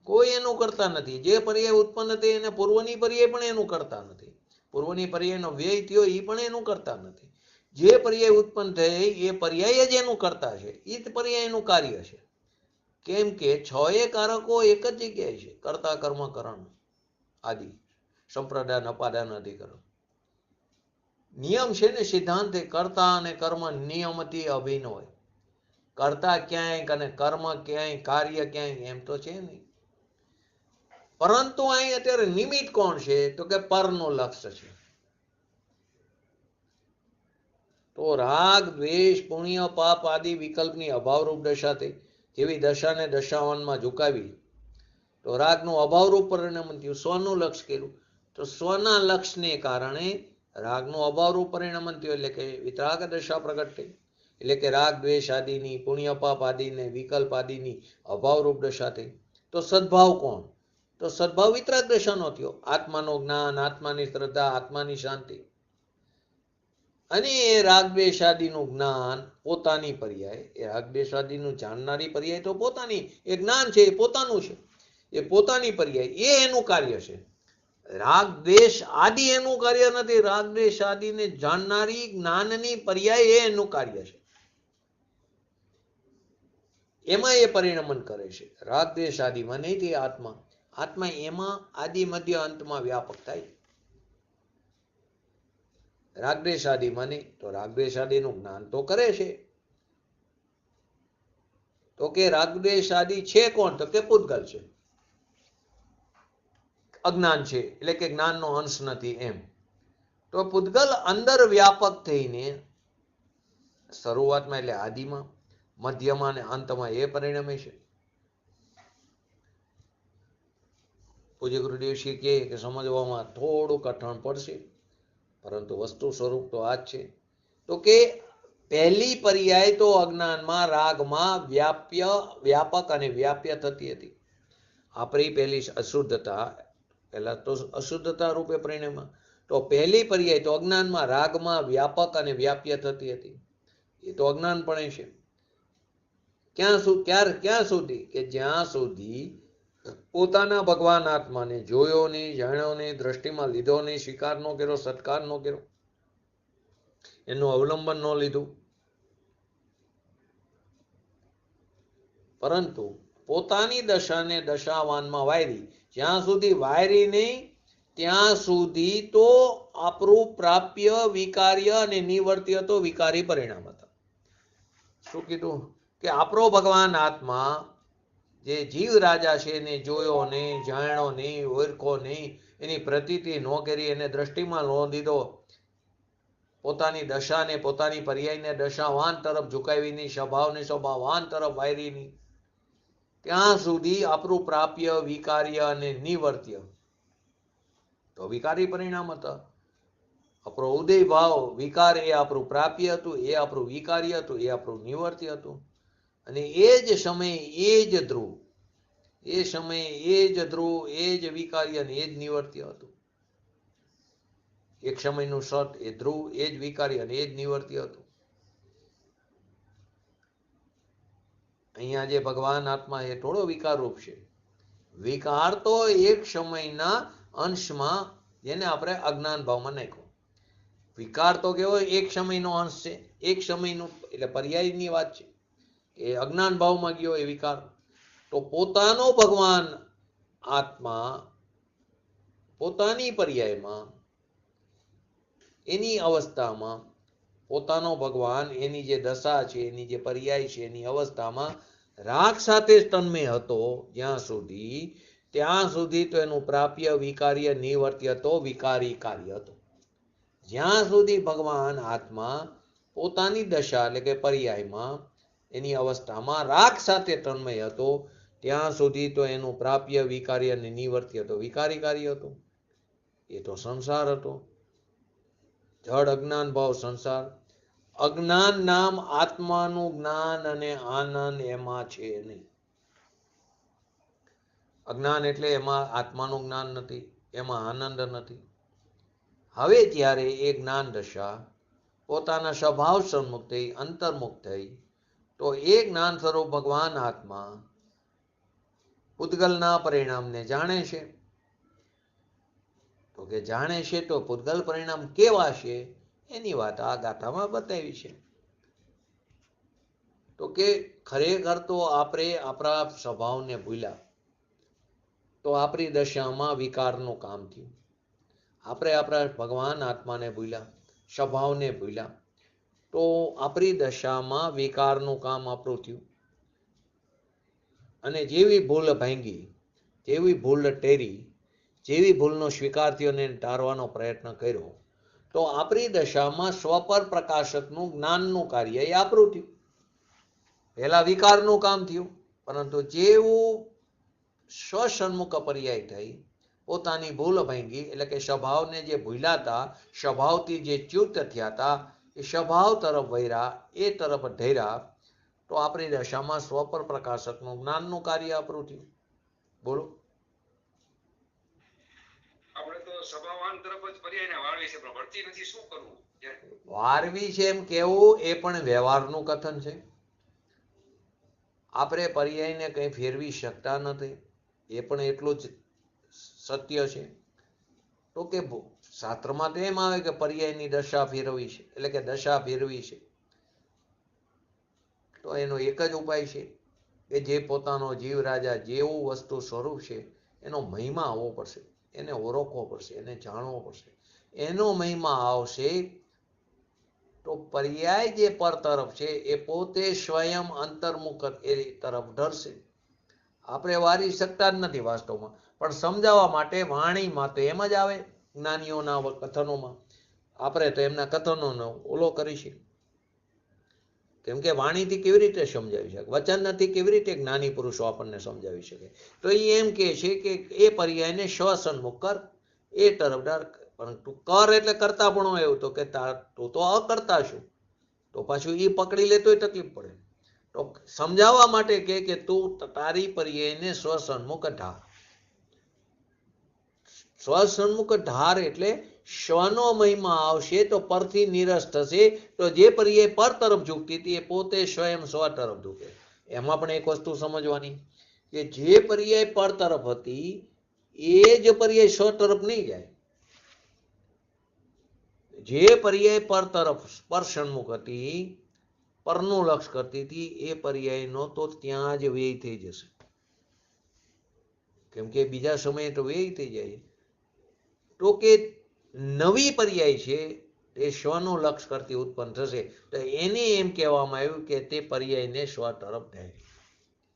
કોઈ એનું કરતા નથી. જે પર્યાય ઉત્પન્ન થઈ એને પૂર્વની પર્યાય પણ એનું કરતા નથી, પૂર્વની પર્યાયનો વ્યય થયો એ પણ એનું કરતા નથી. જે પર્યાય ઉત્પન્ન થઈ એ પર્યાય જ એનું કરતા છે, એ જ પર્યાયનું કાર્ય છે. કેમ કે છ એ કારકો એક જ જગ્યાએ છે, કરતા કર્મ કરણ આદિ સંપ્રદાન અપાદાન અધિકરણ. નિયમ છે ને, સિદ્ધાંત કર્તા અને કર્મ નિયમથી અભિન્ન હોય. કર્તા ક્યાંય અને કર્મ ક્યાંય, કાર્ય ક્યાંય, એમ તો છે નહીં. પરંતુ અહીં અત્યારે નિમિત્ત કોણ છે? તો કે પરનું લક્ષ્ય છે. તો રાગ દ્વેષ પુણ્ય પાપ આદિ વિકલ્પની અભાવરૂપ દશાથી જેવી દશાને દશાવનમાં ઝુકાવી, તો રાગનું અભાવરૂપ પરિણામ થયું, સ્વનું લક્ષ કર્યું, તો સ્વના લક્ષને કારણે રાગનું અભાવરૂપ પરિણામ થયું, એટલે કે વિતરાગ દશા પ્રગટ થઈ. એટલે કે રાગ દ્વેષ આદિની, પુણ્ય પાપ આદિને વિકલ્પ આદિની અભાવરૂપ દશા થઈ. તો સદભાવ કોણ? તો સદભાવ વિતરાગ દશાનો થયો. આત્માનું જ્ઞાન, આત્માની શ્રદ્ધા, આત્માની શાંતિ. અને એ રાગદ્વેષાદિનું જ્ઞાન પોતાની પર્યાય, એ રાગદ્વેષાદિનું જાણનારી પર્યાય તો પોતાની, એ જ્ઞાન છે એ પોતાનું છે, એ પોતાની પર્યાય, એ એનું કાર્ય છે. રાગ દ્વેષ આદિ એનું કાર્ય નથી. રાગ દ્વેષ આદિને જાણનારી જ્ઞાનની પર્યાય એ એનું કાર્ય છે. એમાં એ પરિણમન કરે છે. રાગ દ્વેષ આદિમાં નહીં તે આત્મા, આત્મા એમાં આદિ મધ્ય અંતમાં વ્યાપક થાય. રાગદ્વેષ આદિમાં નહીં. તો રાગદ્વેષ આદિનું જ્ઞાન તો કરે છે. તો કે રાગદ્વેષ આદિ છે કોણ? તો કે પૂતગલ છે, અજ્ઞાન છે, એટલે કે જ્ઞાનનો અંશ નથી એમ. તો પૂતગલ અંદર વ્યાપક થઈને શરૂઆતમાં એટલે આદિમાં, મધ્યમાં અને અંતમાં એ પરિણમે છે. પૂજ્ય ગુરુદેવશ્રી કહે કે સમજવામાં થોડું કઠણ પડશે, પરંતુ વસ્તુ સ્વરૂપ તો આ જ છે. તો કે પહેલી પર્યાય તો અજ્ઞાનમાં રાગમાં વ્યાપક અને વ્યાપ્ય થતી હતી. આપણી પહેલી અશુદ્ધતા, પહેલા તો અશુદ્ધતા રૂપે પરિણમ્યા. તો પહેલી પર્યાય તો અજ્ઞાનમાં રાગમાં વ્યાપક અને વ્યાપ્ય થતી હતી. એ તો અજ્ઞાનપણે છે. ક્યાં સુધી? કે જ્યાં સુધી પોતાના ભગવાન આત્માને જોયો નહીં, જાણ્યો નહીં, દ્રષ્ટિમાં લીધો નહીં, સ્વીકાર ન કર્યો, સત્કાર ન કર્યો, એનું અવલંબન ન લીધું, પરંતુ પોતાની દશાને દશાવાનમાં વાયરી. જ્યાં સુધી વાયરી નહીં ત્યાં સુધી તો આપણું પ્રાપ્ય વિકાર્ય અને નિવર્ત્ય તો વિકારી પરિણામ હતા. શું કીધું? કે આપણો ભગવાન આત્મા જે જીવ રાજા છે એને જોયો નહીં, જાણ્યો નહીં, ઓળખો નહીં, એની પ્રતીતિ ન કરી, એને દ્રષ્ટિમાં ન દીધો, પોતાની દશાને પોતાની પર્યાયને દશાવાન તરફ ઝુકાવી નહીં, સ્વભાવને સ્વભાવવાન તરફ વાયરી નહીં, ત્યાં સુધી આપણું પ્રાપ્ય વિકાર્ય અને નિવર્ત્ય તો વિકારી પરિણામ હતા. આપણો ઉદય ભાવ વિકાર એ આપણું પ્રાપ્ય હતું, એ આપણું વિકાર્ય હતું, એ આપણું નિવર્ત્ય હતું. અને એ જ સમયે એ જ ધ્રુવ, એ સમયે એ જ ધ્રુવ, એ જ વિકાર્ય અને એ જ નિવર્ત્ય હતું. એક સમયનું સત એ ધ્રુવ, એ જ વિકાર્ય અને એ જ નિવર્ત્ય હતું. અહીંયા જે ભગવાન આત્મા એ થોડો વિકાર રૂપ છે. વિકાર તો એક સમયના અંશમાં, જેને આપણે અજ્ઞાન ભાવમાં નાખ્યો. વિકાર તો કેવો એક સમયનો અંશ છે, એક સમયનું, એટલે પર્યાયની વાત છે. એ અજ્ઞાન ભાવમાં ગયો એ વિકાર. તો પોતાનો ભગવાન આત્મા પોતાની પર્યાયમાં, એની અવસ્થામાં, પોતાનો ભગવાન એની જે દશા છે, એની જે પર્યાય છે, એની અવસ્થામાં રાગ સાથે તન્મય હતો જ્યાં સુધી, ત્યાં સુધી તો એનું પ્રાપ્ય વિકાર્ય નિવર્ત્ય તો વિકારી કાર્ય હતો. જ્યાં સુધી ભગવાન આત્મા પોતાની દશા એટલે કે પર્યાયમાં, એની અવસ્થામાં રાગ સાથે તન્મય હતો, ત્યાં સુધી તો એનું પ્રાપ્ય વિકાર્ય અને નિવર્ત્ય તો વિકારી કાર્ય હતું. એ તો સંસાર હતો, જડ અજ્ઞાન ભાવ સંસાર. અજ્ઞાન નામ આત્માનું જ્ઞાન અને આનંદ એમાં છે નહીં. અજ્ઞાન એટલે એમાં આત્માનું જ્ઞાન નથી, એમાં આનંદ નથી. હવે જ્યારે એ જ્ઞાન દશા પોતાના સ્વભાવ સન્મુખ થઈ, અંતર્મુખ થઈ, તો એ જ્ઞાન સ્વરૂપ ભગવાન આત્મા પૂતગલના પરિણામને જાણે છે. તો કે જાણે છે તો પૂતગલ પરિણામ કેવા છે એની વાત આ ગાથામાં બતાવી છે. તો કે ખરેખર તો આપણે આપણા સ્વભાવને ભૂલ્યા તો આપણી દશામાં વિકારનું કામ થયું. આપણે આપણા ભગવાન આત્માને ભૂલ્યા, સ્વભાવને ભૂલ્યા, તો આપણી દશામાં વિકારનું કામ આપણું થયું. અને જેવી ભૂલ ભાંગી, જેવી ભૂલ ટેરી, જેવી ભૂલનો સ્વીકાર થયો અને ટાળવાનો પ્રયત્ન કર્યો, તો આપણી દશામાં સ્વપર પ્રકાશકનું જ્ઞાનનું કાર્ય એ આપણું થયું. પહેલા વિકારનું કામ થયું, પરંતુ જેવું સ્વસન્મુખ પર્યાય થઈ, પોતાની ભૂલ ભાંગી, એટલે કે સ્વભાવને જે ભૂલ્યા હતા, સ્વભાવથી જે ચ્યુત થયા હતા, એ સ્વભાવ તરફ વળ્યા, એ તરફ ઢેર્યા, તો આપણી દશામાં સ્વપર પ્રકાશકનું જ્ઞાનનું કાર્ય આપણું થયું. બોલો. આપણે તો સ્વભાવાન તરફ જ પર્યાયને વાળવી છે, પણ વર્તી નથી, શું કરવું? વારવી છે એમ કેવું એ પણ વ્યવહારનું કથન છે. આપણે પર્યાયને કંઈ ફેરવી શકતા નથી, એ પણ એટલું જ સત્ય છે. તો કે શાસ્ત્રમાં તો એમ આવે કે પર્યાયની દશા ફેરવી છે, એટલે કે દશા ફેરવી છે. તો એનો એક જ ઉપાય છે કે જે પોતાનો જીવ રાજા જેવું વસ્તુ સ્વરૂપ છે એનો મહિમા આવવો પડશે, એને ઓળખવો પડશે, એને જાણવો પડશે. એનો મહિમા આવશે તો પર્યાય જે પર તરફ છે એ પોતે સ્વયં અંતર્મુખ એ તરફ ઢળશે. આપણે વારી શકતા જ નથી વાસ્તવમાં, પણ સમજાવવા માટે વાણીમાં તો એમ જ આવે. જ્ઞાનીઓના કથનોમાં આપણે તો એમના કથનોનો ઓલો કરીશું, કેમ કે વાણીથી કેવી રીતે સમજાવી શકે, વચનથી કેવી રીતે જ્ઞાની પુરુષો આપણને સમજાવી શકે. તો એ એમ કે છે કે એ પર્યાયને સ્વસન્મુખ કર, એ તરફ ડાળ. પરંતુ કર એટલે કરતા પણ એવું તો કે તું તો અકર્તા છું, તો પાછું એ પકડી લે તોય તકલીફ પડે. તો સમજાવવા માટે કે તું તારી પર્યાયને સ્વસન્મુખ ઢાર. સ્વસન્મુખ ઢાર એટલે સ્વનો મહિમા આવશે તો પરથી નિરસ થશે. તો જે પર્યાય પર તરફ ઝૂકતી હતી એ પોતે સ્વયં સ્વ તરફ ઝૂકે. એમાં પણ એક વસ્તુ સમજવાની કે જે પર્યાય પર તરફ હતી એ જ પર્યાય સ્વ તરફ નહીં જાય. જે પર્યાય પર તરફ સ્પર્શન્મુખ હતી, પરનું લક્ષ કરતી હતી, એ પર્યાયનો તો ત્યાં જ વ્યય થઈ જશે. કેમ કે બીજા સમયે તો વ્યય થઈ જાય. તો કે નવી પર્યાય છે તે સ્વનું લક્ષ કરતી ઉત્પન્ન થશે. તો એને એમ કહેવામાં આવ્યું કે તે પર્યાયને સ્વ તરફ જાય.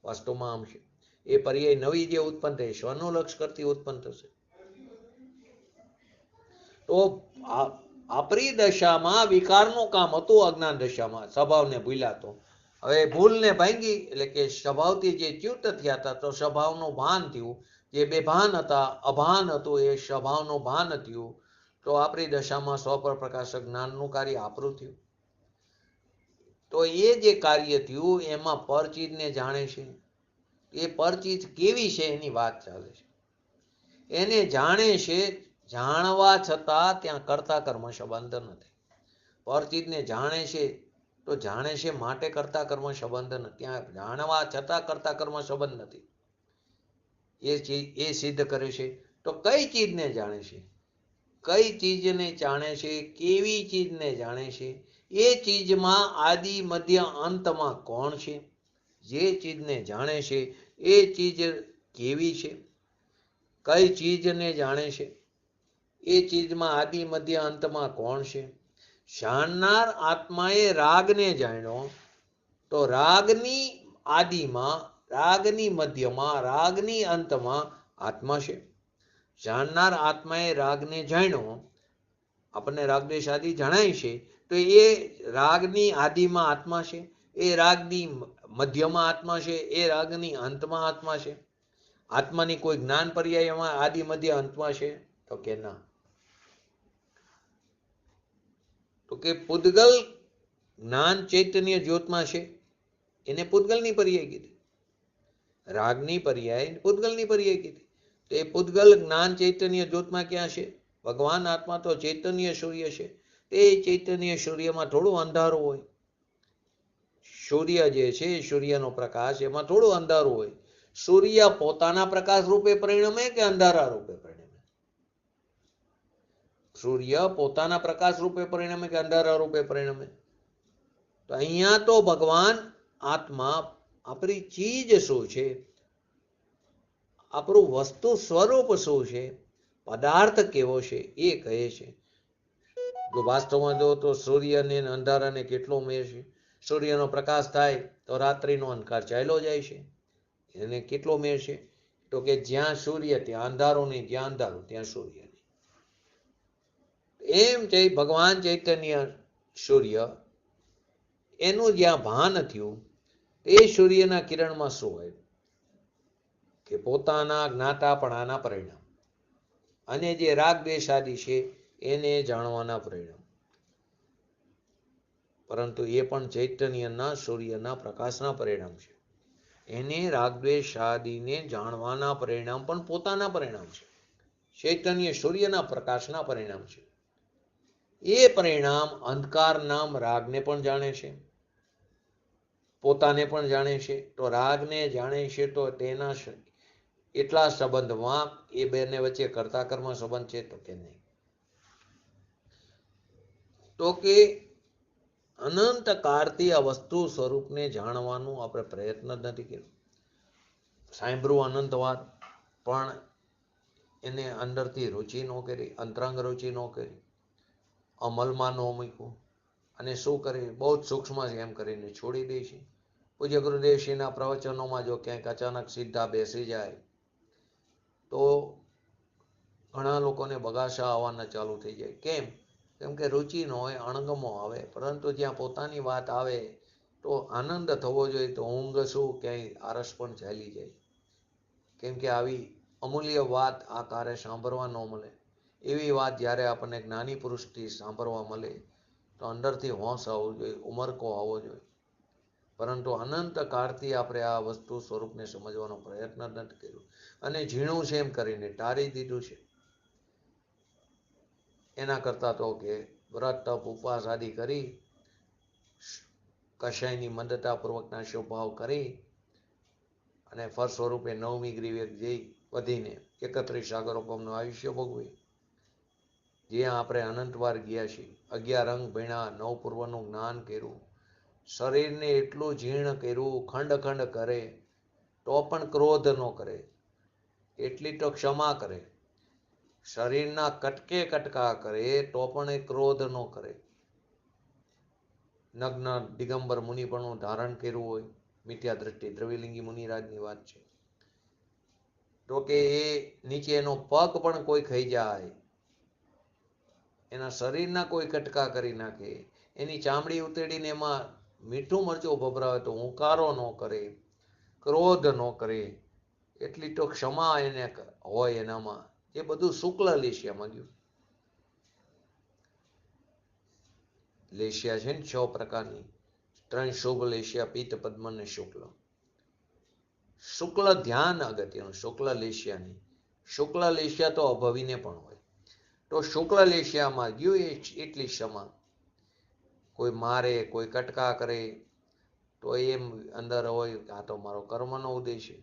વાસ્તવમાં આમ છે, એ પર્યાય નવી જે ઉત્પન્ન થઈ સ્વનું લક્ષ કરતી ઉત્પન્ન થશે. તો આપણી દશામાં વિકારનું કામ હતું, અજ્ઞાન દશામાં સ્વભાવને ભૂલાતો. હવે ભૂલને ભાંગી એટલે કે સ્વભાવથી જે ચ્યુત થયા હતા તો સ્વભાવનું ભાન થયું. જે બે ભાન હતા, અભાન હતું, એ સ્વભાવનું ભાન થયું. તો આપણી દશામાં સ્વપર પ્રકાશક જ્ઞાનનું કાર્ય આપણું થયું. તો એ જે કાર્ય થયું એમાં પરચીજને જાણે છે. એ પરચીજ કેવી છે એની વાત ચાલે છે. એને જાણે છે, જાણવા છતાં ત્યાં કરતા કર્મ સંબંધ નથી. પરચીજને જાણે છે તો જાણે છે માટે કરતા કર્મ સંબંધ નથી. ત્યાં જાણવા છતાં કરતા કર્મ સંબંધ નથી. એ સિદ્ધ કરે છે. તો કઈ ચીજને જાણે છે, કઈ ચીજને જાણે છે, કેવી ચીજને જાણે છે, એ ચીજમાં આદિ મધ્ય અંતમાં કોણ છે. જે ચીજને જાણે છે એ ચીજ કેવી છે, કઈ ચીજને જાણે છે, એ ચીજમાં આદિ મધ્ય અંતમાં કોણ છે. જાણનાર આત્માએ રાગને જાણ્યો તો રાગની આદિમાં, રાગની મધ્યમાં, રાગની અંતમાં આત્મા છે. જાણનાર આત્માએ રાગને જાણ્યો, આપણને રાગદ્વેષ આદિ જણાય છે, તો એ રાગની આદિમાં આત્મા છે, એ રાગની મધ્યમાં આત્મા છે, એ રાગની અંતમાં આત્મા છે. આત્માની કોઈ જ્ઞાન પર્યાયમાં આદિ મધ્ય અંતમાં છે તો કે ના. તો કે પૂદગલ જ્ઞાન ચૈતન્ય જ્યોતમાં છે, એને પૂદગલની પર્યાય કીધી. રાગની પર્યાય પૂદગલની પર્યાય કીધી. તો એ પૂદગલ જ્ઞાન ચૈતન્ય જ્યોતમાં ક્યાં છે? ભગવાન આત્મા તો ચૈતન્ય સૂર્ય છે. તે ચૈતન્ય સૂર્યમાં થોડું અંધારું હોય. સૂર્ય જે છે, સૂર્યનો પ્રકાશ, એમાં થોડું અંધારું હોય. સૂર્ય પોતાના પ્રકાશ રૂપે પરિણમે કે અંધારા રૂપે પરિણમે? સૂર્ય પોતાના પ્રકાશ રૂપે પરિણમે કે અંધારા રૂપે પરિણમે? તો અહીંયા તો ભગવાન આત્મા આપણી ચીજ શું છે, આપણું વસ્તુ સ્વરૂપ શું છે, પદાર્થ કેવો છે એ કહે છે. જો વાસ્તવમાં જો તો સૂર્ય ને અંધારાને કેટલો મેળ છે. સૂર્યનો પ્રકાશ થાય તો રાત્રિનો અંધકાર ચાલ્યો જાય છે. એને કેટલો મેળ છે? તો કે જ્યાં સૂર્ય ત્યાં અંધારું નહીં, જ્યાં અંધારું ત્યાં સૂર્ય નહીં. એમ છે ભગવાન ચૈતન્ય સૂર્ય, એનું જ્યાં ભાન થયું એ સૂર્યના કિરણમાં શું હોય કે પોતાના જ્ઞાતાપણાના પરિણામ, અને જે રાગ દ્વેષ આદિ છે એને જાણવાના પરિણામ. પરંતુ એ પણ ચૈતન્યના સૂર્યના પ્રકાશના પરિણામ છે. એને રાગદ્વેષ આદિને જાણવાના પરિણામ પણ પોતાના પરિણામ છે. ચૈતન્ય સૂર્યના પ્રકાશના પરિણામ છે. એ પરિણામ અંધકાર નામ રાગને પણ જાણે છે, પોતાને પણ જાણે છે. તો રાગને જાણે છે તો તેના એટલા સંબંધમાં એ બેને વચ્ચે કર્તા કર્મ સંબંધ છે તો કે નહીં. તો કે અનંત કાળથી આ વસ્તુ સ્વરૂપને જાણવાનું આપણે પ્રયત્ન જ નથી કર્યો. સાંભળ્યું અનંત વાત, પણ એને અંદરથી રુચિ ન કરી, અંતરંગ રુચિ ન કરી, અમલમાં ન મૂક્યું, અને શું કરે, બહુ જ સૂક્ષ્મ છે એમ કરીને છોડી દે છે. પૂજ્ય ગુરુદેવશ્રીના પ્રવચનોમાં જો ક્યાંક અચાનક સીધા બેસી જાય તો ઘણા લોકોને બગાસા આવવાના ચાલુ થઈ જાય. કેમ કે રુચિ ન હોય, અણગમો આવે. પરંતુ જ્યાં પોતાની વાત આવે તો આનંદ થવો જોઈએ. તો ઊંઘ શું, ક્યાંય આરસ પણ ચાલી જાય. કેમ કે આવી અમૂલ્ય વાત આ કારે સાંભળવા ન મળે. એવી વાત જ્યારે આપણને જ્ઞાની પુરુષથી સાંભળવા મળે તો અંદરથી હોંશ આવવો જોઈએ, ઉમરકો આવવો જોઈએ. પરંતુ અનંત કાળથી આપણે આ વસ્તુ સ્વરૂપને સમજવાનો પ્રયત્ન નથી કર્યો, અને ઝીણું છે એમ કરીને ટાળી દીધું છે. એના કરતાં તો કે વ્રત તપ ઉપવાસ આદિ કરી, કશાયની મદતાપૂર્વકના શુભભાવ કરી અને ફળ સ્વરૂપે 9મી ગ્રીવે જઈ વધીને 31 સાગરોપમનું આયુષ્ય ભોગવી, જ્યાં આપણે અનંતવાર ગયા છીએ. 11 અંગ ભણ્યા, 9 પૂર્વનું જ્ઞાન કર્યું, શરીરને એટલું જીર્ણ કર્યું, ખંડ ખંડ કરે તો પણ ક્રોધ ન કરે, એટલી તો ક્ષમા કરે. શરીરના કટકે કટકા કરે તો પણ એ ક્રોધ ન કરે. નગ્ન દિગંબર મુનિપણું ધારણ કર્યું હોય, મિથ્યા દ્રષ્ટિ દ્રવિલિંગી મુનિરાજની વાત છે. તો કે એ નીચે એનો પગ પણ કોઈ ખાઈ જાય, એના શરીરના કોઈ કટકા કરી નાખે, એની ચામડી ઉતેડીને એમાં મીઠું મરચું ભભરાવે તો હુંકારો ન કરે, ક્રોધ ન કરે, એટલી તો ક્ષમા એને હોય એનામાં. એ બધું શુક્લ લેશિયામાં ગયું. લેશિયા છે ને 6 પ્રકારની, 3 શુભ લેશિયા, પિત્ત, પદ્મ ને શુક્લ. શુક્લ ધ્યાન અગત્યનું, શુક્લ લેશિયાની. શુક્લ લેશિયા તો અભવીને પણ હોય. તો શુક્લ લેશિયામાં ગયું એટલી ક્ષમા. કોઈ મારે, કોઈ કટકા કરે તો એમ અંદર હોય આ તો મારો કર્મનો ઉદ્દેશ છે.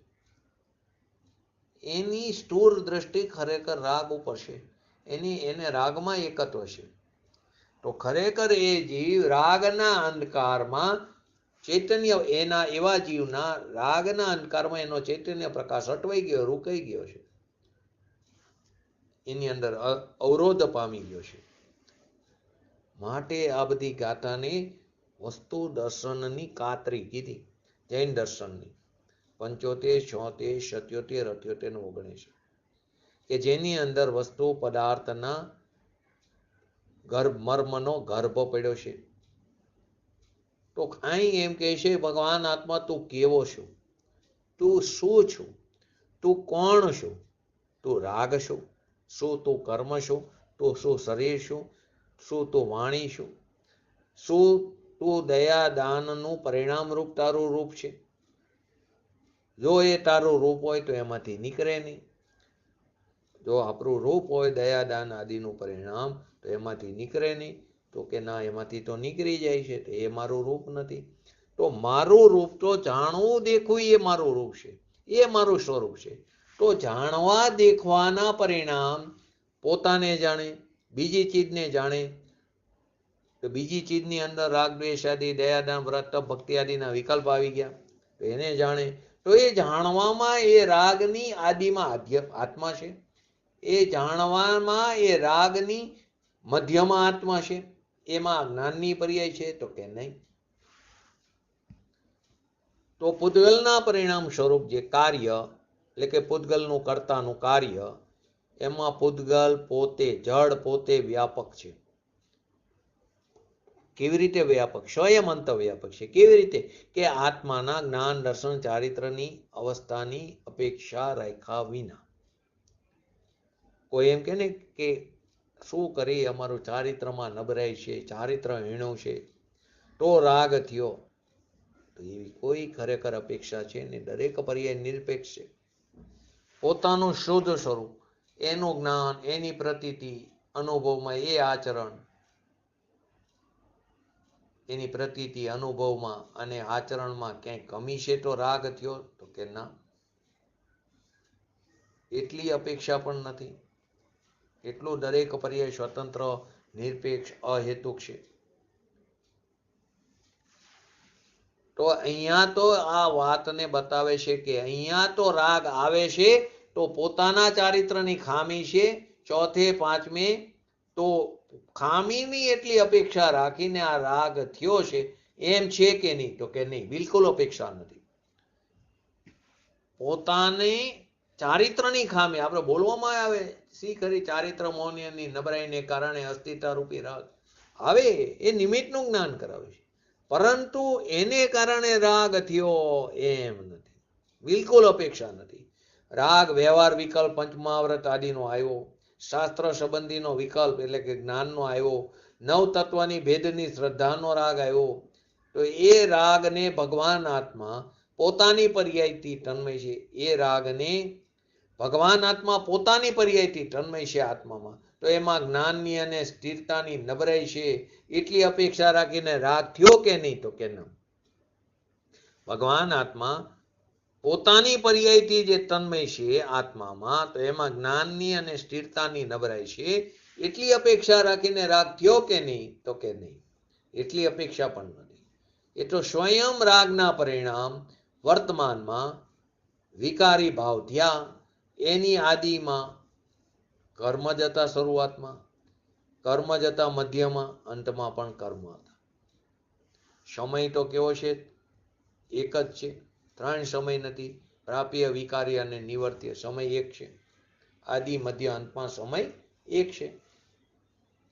એની સ્થૂળ દ્રષ્ટિ ખરેખર રાગ ઉપર છે. એને રાગમાં એકત્વ છે. તો ખરેખર એ જીવ રાગના અંધકારમાં ચૈતન્ય, એના એવા જીવના રાગના અંધકારમાં એનો ચૈતન્ય પ્રકાશ અટવાઈ ગયો, રોકાઈ ગયો છે, એની અંદર અવરોધ પામી ગયો છે. માટે આ બધી ગાથાને વસ્તુ દર્શનની કાતરી કીધી, જૈન દર્શનની. 75, 76, 77, 78 ને 19 કે જેની અંદર વસ્તુ પદાર્થના મર્મનો ગર્ભ પડ્યો છે. તો અહીં એમ કહે છે ભગવાન આત્મા તું કેવો છું, તું શું છું, તું કોણ છું, તું રાગ છું, શું તું કર્મ છું, તું શું શરીર છું, શું તું વાણી છું, શું તું દયા દાનનું પરિણામ રૂપ તારું રૂપ છે. જો એ તારું રૂપ હોય તો એમાંથી નીકળે નહીં. જો આપણું રૂપ હોય દયા દાન આદિનું પરિણામ તો એમાંથી નીકળે નહીં. તો કે ના, એમાંથી તો નીકળી જાય છે, તો એ મારું રૂપ નથી. તો મારું રૂપ તો જાણવું દેખવું એ મારું રૂપ છે, એ મારું સ્વરૂપ છે. તો જાણવા દેખવાના પરિણામ પોતાને જાણે, બીજી ચીજને જાણે. તો બીજી ચીજની અંદર રાગ દ્વેષ આદિ દયાદાન વ્રત ભક્તિ આદિના વિકલ્પ આવી ગયા તો એને જાણે. તો એ જાણવામાં એ રાગની આદિમાં આત્મા છે, એ જાણવામાં એ રાગની મધ્યમાં આત્મા છે, એમાં જ્ઞાનની પર્યાય છે તો કે નહીં. તો પૂતગલના પરિણામ સ્વરૂપ જે કાર્ય, એટલે કે પૂતગલનું કર્તાનું કાર્ય, એમાં પૂતગલ પોતે જડ, પોતે વ્યાપક છે. કેવી રીતે વ્યાપક? સ્વયં અંત વ્યાપક છે. કેવી રીતે? કે આત્માના જ્ઞાન દર્શન ચારિત્રની અવસ્થાની અપેક્ષા રાખ્યા વિના. કોઈ એમ કે ને કે શું કરી, અમારું ચારિત્રમાં નબળાઈ છે, ચારિત્ર હીણું છે, તો રાગ થયો, તો એવી કોઈ ખરેખર અપેક્ષા છે ને. દરેક પર્યાય નિરપેક્ષ છે. પોતાનું શુદ્ધ સ્વરૂપ, એનું જ્ઞાન, એની પ્રતીતિ, અનુભવમાં એ આચરણ, એની પ્રતીતિ અનુભવમાં અને આચરણમાં ક્યાંય કમી છે તો રાગ થયો? તો કે ના, એટલી અપેક્ષા પણ નથી. એટલું દરેક પર્યાય સ્વતંત્ર, નિરપેક્ષ, અહેતુક છે. તો અહીંયા તો આ વાતને બતાવે છે કે અહીંયા તો રાગ આવે છે તો પોતાના ચારિત્રની ખામી છે. ચોથે પાંચમે તો ખામીની એટલી અપેક્ષા રાખીને આ રાગ થયો છે. એમ છે કે નહીં? તો કે નહીં, બિલકુલ અપેક્ષા નથી. પોતાની ચારિત્રની ખામી આપણે બોલવામાં આવે, સી ખરી ચારિત્ર મૌન્યની નબળાઈને કારણે અસ્તિત્વ રૂપી રાગ આવે, એ નિમિત્તનું જ્ઞાન કરાવે છે. પરંતુ એને કારણે રાગ થયો એમ નથી, બિલકુલ અપેક્ષા નથી. રાગ વ્યવહાર વિકલ્પ પંચમહાવ્રત આદિનો આવ્યો, શાસ્ત્ર સંબંધીનો વિકલ્પ એટલે કે જ્ઞાનનો આવ્યો, નવ તત્વની ભેદની શ્રદ્ધાનો રાગ આવ્યો. તો એ રાગને ભગવાન આત્મા પોતાની પર્યાયથી તન્મય છે. એ રાગને ભગવાન આત્મા પોતાની પર્યાયથી તન્મય છે આત્મામાં. તો એમાં જ્ઞાનની અને સ્થિરતાની નબળાઈ છે. એટલી અપેક્ષા રાખીને રાગ થયો કે નહીં? તો કે ન. ભગવાન આત્મા પોતાની પર્યાયથી જે તન્મય છે આત્મામાં, તો એમાં જ્ઞાનની અને સ્થિરતાની નબળાઈ છે. એટલી અપેક્ષા રાખીને રાગ થયો કે નહીં? તો કે નહીં, એટલી અપેક્ષા પણ નથી. એ તો સ્વયં રાગના પરિણામ વર્તમાનમાં વિકારી ભાવ થયા. એની આદિમાં કર્મ જતા, શરૂઆતમાં કર્મ જતા, મધ્યમાં, અંતમાં પણ કર્મ હતા. સમય તો કેવો છે? એક જ છે. ત્રણ સમય નથી. પ્રાપ્ય, વિકારી અને નિવર્ત્ય સમય એક છે. આદિ, મધ્ય, અંતમાં સમય એક છે.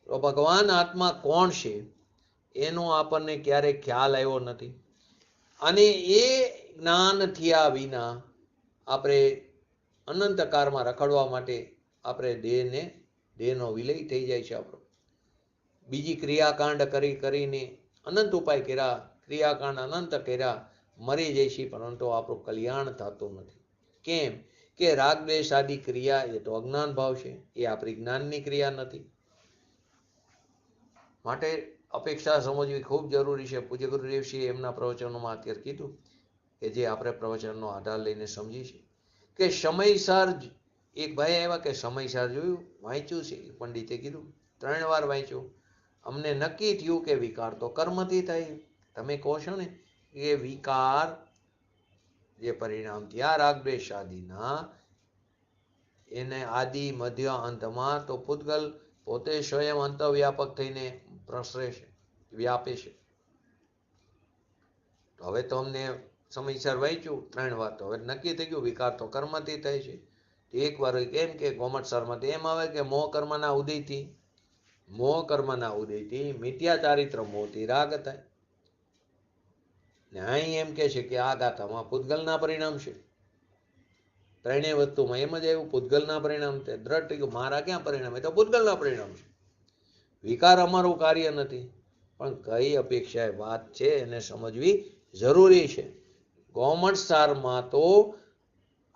તો ભગવાન આત્મા કોણ છે એનો આપણને ક્યારેય ખ્યાલ આવ્યો નથી. અને એ જ્ઞાન થયા વિના આપણે અનંતકાળમાં રખડવા માટે આપણે દેહનો વિલય થઈ જાય છે. આપણો બીજી ક્રિયાકાંડ કરીને અનંત ઉપાય કર્યા, ક્રિયાકાંડ અનંત કર્યા, મરી જાય છે, પરંતુ આપણું કલ્યાણ થતું નથી. કેમ કે રાગ દ્વેષ આદિ ક્રિયા એ તો અજ્ઞાન ભાવ છે, એ આપણી જ્ઞાનની ક્રિયા નથી. માટે અપેક્ષા સમજવી ખૂબ જરૂરી છે. પૂજ્ય ગુરુદેવશ્રીએ એમના પ્રવચનોમાં અત્યારે કીધું કે જે આપણે પ્રવચનનો આધાર લઈને સમજી છે કે સમયસર. એક ભાઈ આવ્યા કે સમયસર જોયું, વાંચ્યું છે, પંડિતે કીધું 3 વાર વાંચ્યું. અમને નક્કી થયું કે વિકાર તો કર્મથી થાય. તમે કહો છો ને કે વિકાર જે પરિણામ થયા રાગ દ્વેષ આદિના, એને આદિ, મધ્ય, અંતમાં તો પૂતગલ પોતે સ્વયં અંતર્વ્યાપક થઈને પ્રસરે છે, વ્યાપે છે. તો હવે તો અમને સમયસર વાંચ્યું 3 વાર, તો હવે નક્કી થઈ ગયું વિકાર તો કર્મથી થાય છે. એક વાર કેમ કે ગોમટસારમાં એમ આવે કે મોહ કર્મના ઉદયથી મિથ્યા ચારિત્ર મોહથી રાગ થાય. ને અહીં એમ કે છે કે આ ગાથામાં પૂતગલના પરિણામ છે. ત્રણેય વસ્તુમાં એમ જ આવ્યું, પૂતગલના પરિણામ છે. દ્રઢ થઈ ગયું મારા ક્યાં પરિણામ? એ તો પૂતગલના પરિણામ છે. વિકાર અમારું કાર્ય નથી. પણ કઈ અપેક્ષા વાત છે એને સમજવી જરૂરી છે. ગૌમટસારમાં તો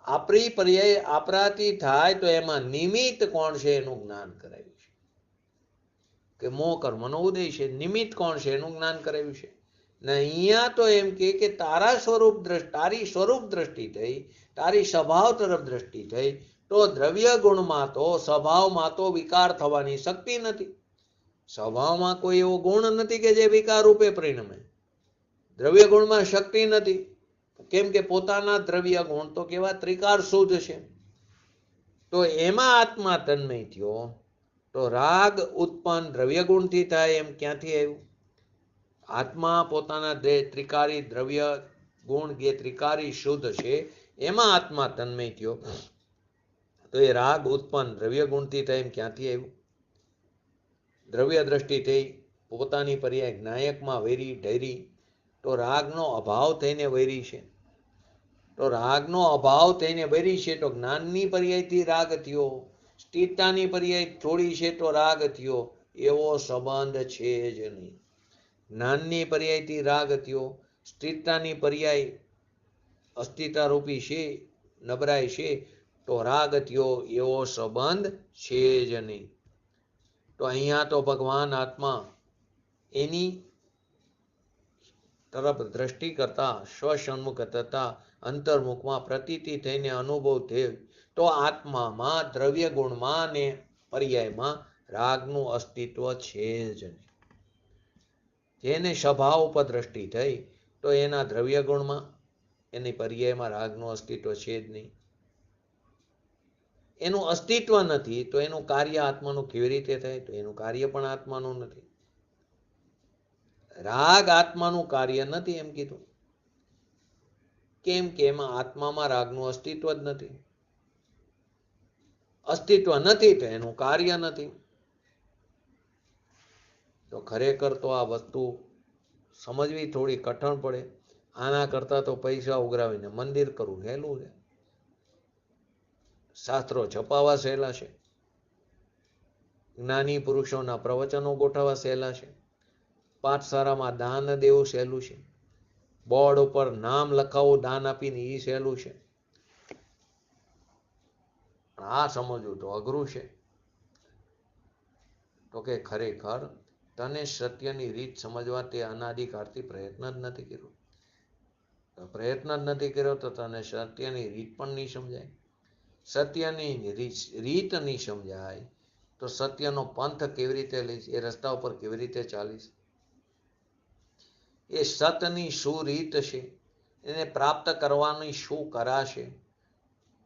આપણી પર્યાય આપણાથી થાય તો એમાં નિમિત્ત કોણ છે એનું જ્ઞાન કરાવ્યું છે. કે મોહ કર્મનો ઉદય છે, નિમિત્ત કોણ છે એનું જ્ઞાન કરાવ્યું છે. ને અહીંયા તો એમ કે તારી સ્વરૂપ દ્રષ્ટિ થઈ, તારી સ્વભાવ તરફ દ્રષ્ટિ થઈ, તો દ્રવ્ય ગુણમાં તો સ્વભાવમાં તો વિકાર થવાની શક્તિ નથી. સ્વભાવમાં કોઈ એવો ગુણ નથી કે જે વિકાર રૂપે પરિણમે. દ્રવ્ય ગુણમાં શક્તિ નથી. કેમ કે પોતાના દ્રવ્ય ગુણ તો કેવા ત્રિકાર શુદ્ધ છે. તો એમાં આત્મા તન્મય થયો. તો રાગ ઉત્પન્ન દ્રવ્ય ગુણથી થાય એમ ક્યાંથી આવ્યું? આત્મા પોતાના ત્રિકારી દ્રવ્ય ગુણ જે ત્રિકારી શુદ્ધ છે એમાં આત્મા તન્મય થયો. તો એ રાગ ઉત્પન્ન દ્રવ્ય ગુણથી થાય એમ ક્યાંથી આવ્યું? દ્રવ્ય દ્રષ્ટિ થઈ, પોતાની પર્યાય જ્ઞાયકમાં વૈરી ઢૈરી. તો રાગનો અભાવ થઈને વૈરી છે. તો રાગનો અભાવ થઈને વૈરી છે તો જ્ઞાનની પર્યાયથી રાગ થયો. સ્થિરતાની પર્યાય થોડી છે તો રાગ થયો. એવો સંબંધ છે જ નહીં. જ્ઞાનની પર્યાયથી રાગ થયો, સ્થિરતાની પર્યાય અસ્તિત્વ રૂપી છે, નબળાઈ છે, તો રાગ થયો, એવો સંબંધ છે જ નહીં. તો અહીંયા તો ભગવાન આત્મા એની તરફ દ્રષ્ટિ કરતા સ્વસન્મુખ તથા અંતર્મુખમાં પ્રતીતિ થઈને અનુભવ થયો તો આત્મામાં દ્રવ્ય ગુણમાં ને પર્યાયમાં રાગનું અસ્તિત્વ છે જ નહીં. જેને સ્વભાવ ઉપર દ્રષ્ટિ થઈ તો એના દ્રવ્ય ગુણમાં એની પર્યાયમાં રાગનું અસ્તિત્વ છે જ નહીં. એનું અસ્તિત્વ નથી તો એનું કાર્ય આત્માનું કેવી રીતે થાય? તો એનું કાર્ય પણ આત્માનું નથી. રાગ આત્માનું કાર્ય નથી એમ કીધું. કેમ કે એમાં આત્મામાં રાગનું અસ્તિત્વ જ નથી. અસ્તિત્વ નથી તો એનું કાર્ય નથી. તો ખરેખર તો આ વસ્તુ સમજવી થોડી કઠણ પડે. આના કરતા તો પૈસા ઉઘરાવીને મંદિર કરવું સહેલું છે. શાસ્ત્રો છપાવવા સહેલા છે. જ્ઞાની પુરુષોના પ્રવચનો ગોઠવવા સહેલા છે. પાઠશાળામાં દાન દેવું સહેલું છે. બોર્ડ ઉપર નામ લખાવું દાન આપીને એ સહેલું છે. આ સમજવું તો અઘરું છે. તો કે ખરેખર તને સત્યની રીત સમજવા તે અનાદિકાળથી પ્રયત્ન જ નથી કર્યો. પ્રયત્ન જ નથી કર્યો તો તને સત્યની રીત પણ નહીં સમજાય. સત્યની રીત નહીં સમજાય તો સત્યનો પંથ કેવી રીતે લઈશ? એ રસ્તા ઉપર કેવી રીતે ચાલીશ? એ સતની શું રીત છે? એને પ્રાપ્ત કરવાની શું કરાશે?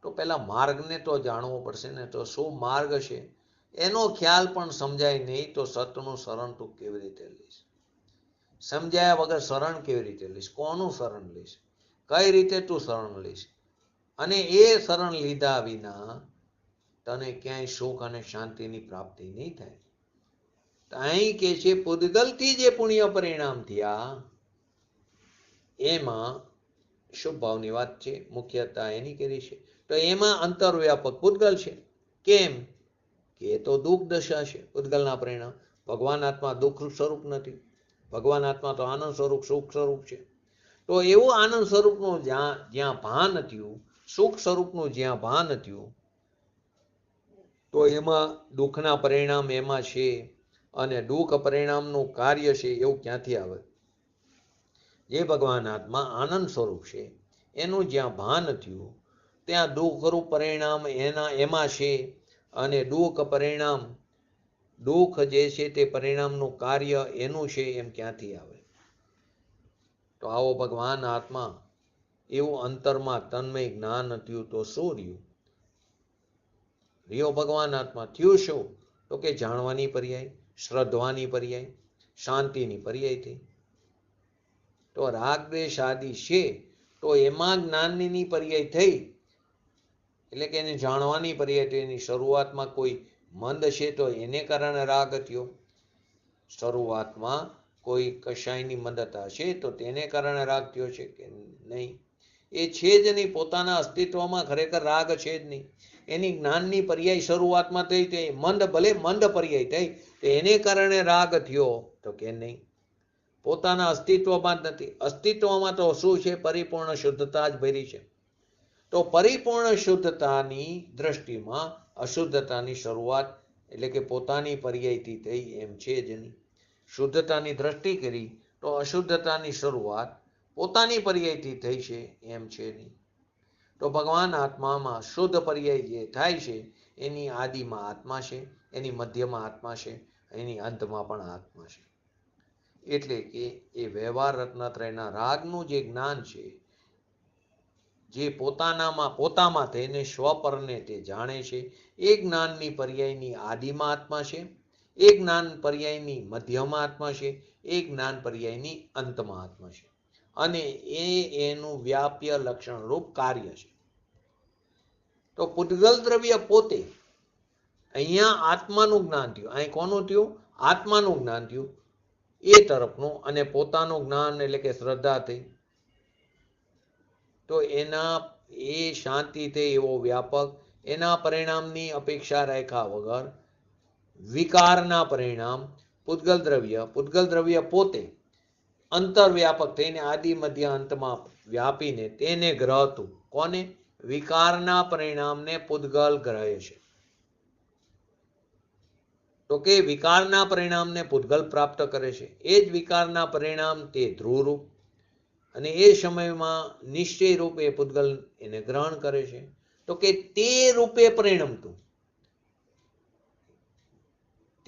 તો પેલા માર્ગને તો જાણવો પડશે ને. તો શું માર્ગ છે એનો ખ્યાલ પણ સમજાય નહીં તો સતનું શરણ તું કેવી રીતે લઈશ? સમજાયા વગર શરણ કેવી રીતે લઈશ? કોનું શરણ લઈશ? કઈ રીતે તું શરણ લઈશ? અને એ શરણ લીધા વિના તને ક્યાંય સુખ અને શાંતિની પ્રાપ્તિ નહીં થાય. અહીં કે છે પૂદગલથી જે પુણ્ય પરિણામ થયા એમાં શુભ ભાવની વાત છે. મુખ્યતા એની કરી છે. તો એમાં અંતરવ્યાપક પૂદગલ છે. કેમ કે એ તો દુઃખ દશા છે. પૂદગલના પરિણામ. ભગવાન આત્મા દુઃખ સ્વરૂપ નથી. ભગવાન આત્મા તો આનંદ સ્વરૂપ સુખ સ્વરૂપ છે. તો એવું આનંદ સ્વરૂપનું જ્યાં ભાન થયું, સુખ સ્વરૂપનું જ્યાં ભાન થયું, તો એમાં દુઃખના પરિણામ એમાં છે અને દુઃખ પરિણામનું કાર્ય છે એવું ક્યાંથી આવે? જે ભગવાન આત્મા આનંદ સ્વરૂપ છે એનું જ્યાં ભાન થયું ત્યાં દુઃખરૂપ પરિણામ એમાં છે અને દુઃખ પરિણામ દુઃખ જે છે તે પરિણામનું કાર્ય એનું છે એમ ક્યાંથી આવે? તો આવો ભગવાન આત્મા એવું અંતરમાં તન્મય જ્ઞાન થયું તો શું રહ્યું? રહ્યો ભગવાન આત્મા. થયું શું? તો કે જાણવાની પર્યાય, શ્રદ્ધવાની પર્યાય, શાંતિની પર્યાય થઈ. તો રાગ દ્વેષ આદિ છે તો એમાં જ્ઞાનની પર્યાય થઈ એટલે કે એને જાણવાની પર્યાય થઈ. એની શરૂઆતમાં કોઈ મંદ છે તો એને કારણે રાગ થયો. શરૂઆતમાં કોઈ કશાયની મંદતા છે તો તેને કારણે રાગ થયો છે કે નહીં? એ છે જ નહીં. પોતાના અસ્તિત્વમાં ખરેખર રાગ છે જ નહીં. એની જ્ઞાનની પર્યાય શરૂઆતમાં થઈ તે મંદ, ભલે મંદ પર્યાય થઈ તો એને કારણે રાગ થયો તો કે નહીં? પોતાના અસ્તિત્વમાં જ નથી. અસ્તિત્વમાં તો શું છે? પરિપૂર્ણ શુદ્ધતા જ ભરી છે. તો પરિપૂર્ણ શુદ્ધતાની દ્રષ્ટિમાં અશુદ્ધતાની શરૂઆત એટલે કે પોતાની પર્યાયથી થઈ એમ છે જ નહીં. શુદ્ધતાની દ્રષ્ટિ કરી તો અશુદ્ધતાની શરૂઆત પોતાની પર્યાયથી થઈ છે એમ છે નહીં. તો ભગવાન આત્મામાં શુદ્ધ પર્યાય જે થાય છે એની આદિમાં આત્મા છે, એની મધ્યમાં આત્મા છે, એની અંતમાં પણ આત્મા છે. એટલે કે એ વ્યવહાર રત્નત્રયના રાગનું જે જ્ઞાન છે, જે પોતામાં થઈને સ્વપરને તે જાણે છે, એ જ્ઞાનની પર્યાયની આદિમાં આત્મા છે, એ જ્ઞાન પર્યાયની મધ્યમાં આત્મા છે, એ જ્ઞાન પર્યાયની અંતમાં આત્મા છે અને એનું વ્યાપ્ય લક્ષણ રૂપ કાર્ય છે. તો પૂદગલ દ્રવ્ય પોતે અહીંયા આત્માનું જ્ઞાન થયું. અહીં કોનું થયું? આત્માનું જ્ઞાન થયું એ તરફનું. અને પોતાનું જ્ઞાન એટલે કે શ્રદ્ધા થઈ તો એના એ શાંતિ થઈ એવો વ્યાપક. એના પરિણામની અપેક્ષા રાખ્યા વગર વિકારના પરિણામ પૂદગલ દ્રવ્ય પોતે અંતરવ્યાપક થઈને આદિ મધ્ય અંતમાં વ્યાપીને તેને ગ્રહતું. કોને? વિકારના પરિણામને પૂદગલ ગ્રહે છે. તો કે વિકારના પરિણામને પૂદગલ પ્રાપ્ત કરે છે. એ જ વિકારના પરિણામ તે ધ્રુવરૂપ અને એ સમયમાં નિશ્ચય રૂપે પૂતગલ એને ગ્રહણ કરે છે. તો કે તે રૂપે પરિણમતું,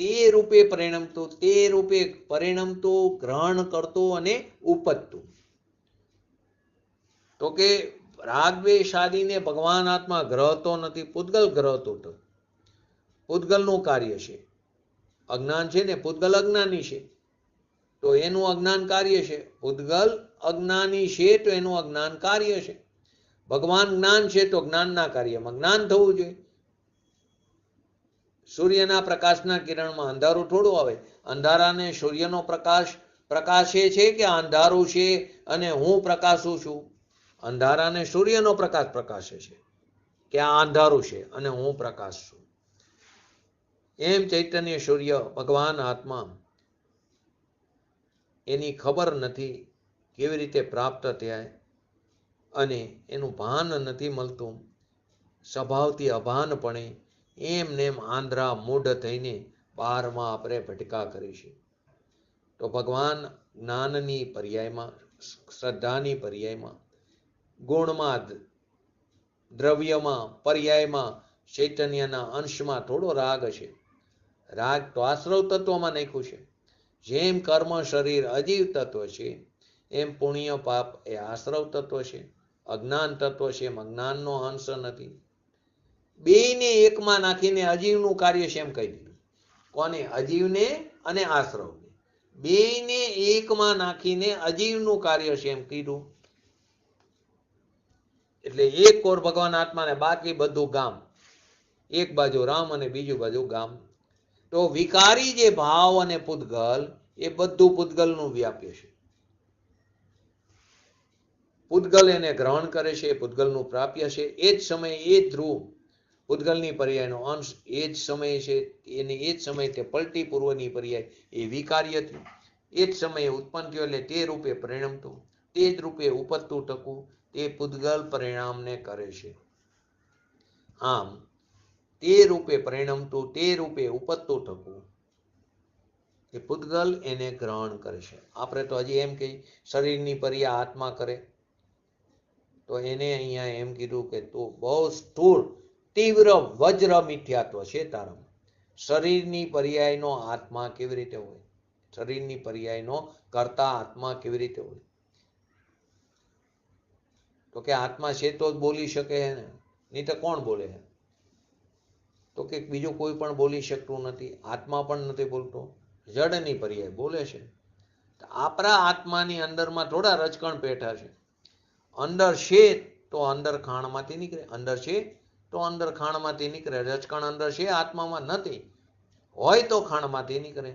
તે રૂપે પરિણમતું, તે રૂપે પરિણમતું, ગ્રહણ કરતું અને ઉપજતું. તો કે રાગ દ્વેષ આદિને ભગવાન આત્મા ગ્રહતો નથી, પૂતગલ ગ્રહતો હતો. પૂતગલનું કાર્ય છે. અજ્ઞાન છે ને, પૂતગલ અજ્ઞાની છે તો એનું અજ્ઞાન કાર્ય છે. પૂતગલ અજ્ઞાની છે તો એનું અજ્ઞાન કાર્ય છે. ભગવાન જ્ઞાન છે તો જ્ઞાનના કાર્યમાં જ્ઞાન થવું જોઈએ. સૂર્યના પ્રકાશના કિરણમાં અંધારું થોડું આવે. અંધારાને સૂર્યનો પ્રકાશ પ્રકાશે છે કે અંધારું છે અને હું પ્રકાશું છું? અંધારાને સૂર્યનો પ્રકાશ પ્રકાશે છે કે આ અંધારું છે અને હું પ્રકાશ છું. એમ ચૈતન્ય સૂર્ય ભગવાન આત્મા એની ખબર નથી કેવી રીતે પ્રાપ્ત થયા અને એનું ભાન નથી મળતું. સ્વભાવથી અભાનપણે એમ નેમ આંધ્રા મૂઢ થઈને બહારમાં આપણે ભટકા કરીશું. તો ભગવાન જ્ઞાનની પર્યાયમાં, શ્રદ્ધાની પર્યાયમાં, ગુણમાં, દ્રવ્યમાં, પર્યાયમાં, ચૈતન્યના અંશમાં થોડો રાગ છે. રાગ તો આશ્રવ તત્વમાં નાખ્યું છે. જેમ કર્મ શરીર અજીવ તત્વ છે એમ પુણ્ય પાપ એ આશ્રવ તત્વ છે, અજ્ઞાન તત્વ છે, એમ અજ્ઞાનનો અંશ નથી. બેયને એકમાં નાખીને અજીવનું કાર્ય છે એમ કહી દીધું. કોને? અજીવને અને આશ્રવને બેયને એકમાં નાખીને અજીવનું કાર્ય છે એમ કીધું. એટલે એક કોર ભગવાન આત્માને બાકી બધું ગામ. એક બાજુ રામ અને બીજું બાજુ ગામ. તો વિકારી જે ભાવ અને પૂતગલ એ બધું પૂતગલનું વ્યાપ્ય છે. પૂતગલ એને ગ્રહણ કરે છે, પૂતગલનું પ્રાપ્ય છે. એ જ સમયે એ ધ્રુવ પૂતગલની પર્યાયનો અંશ એ જ સમયે છે. એને એ જ સમયે તે પલટી પૂર્વની પર્યાય એ વિકાર્ય થયું. એ જ સમયે ઉત્પન્ન થયો એટલે તે રૂપે પરિણમતું, તે જ રૂપે ઉપજતું ટકવું તે પૂતગલ પરિણામને કરે છે. આમ તે રૂપે પરિણમતું, તે રૂપે ઉપજતું ટકવું એ પૂતગલ એને ગ્રહણ કરે છે. આપણે તો હજી એમ કહી શરીરની પર્યા આત્મા કરે, તો એને અહીંયા એમ કીધું કે તું બહુ સ્થૂળ તીવ્ર વજ્ર મિથ્યાત્વ છે તારામાં. શરીરની પર્યાયનો આત્મા કેવી રીતે હોય? શરીરની પર્યાયનો કરતા આત્મા કેવી રીતે હોય? તો કે આત્મા છે તો જ બોલી શકે હે ને, નહીં તો કોણ બોલે હે? તો કે બીજું કોઈ પણ બોલી શકતું નથી, આત્મા પણ નથી બોલતો, જડની પર્યાય બોલે છે. આપણા આત્માની અંદરમાં થોડા રજકણ પેઠા છે. અંદર છે તો અંદર ખાણમાંથી નીકળે, અંદર છે તો અંદર ખાણમાંથી નીકળે. રજકણ અંદર છે, આત્મામાં નથી, હોય તો ખાણમાંથી નીકળે.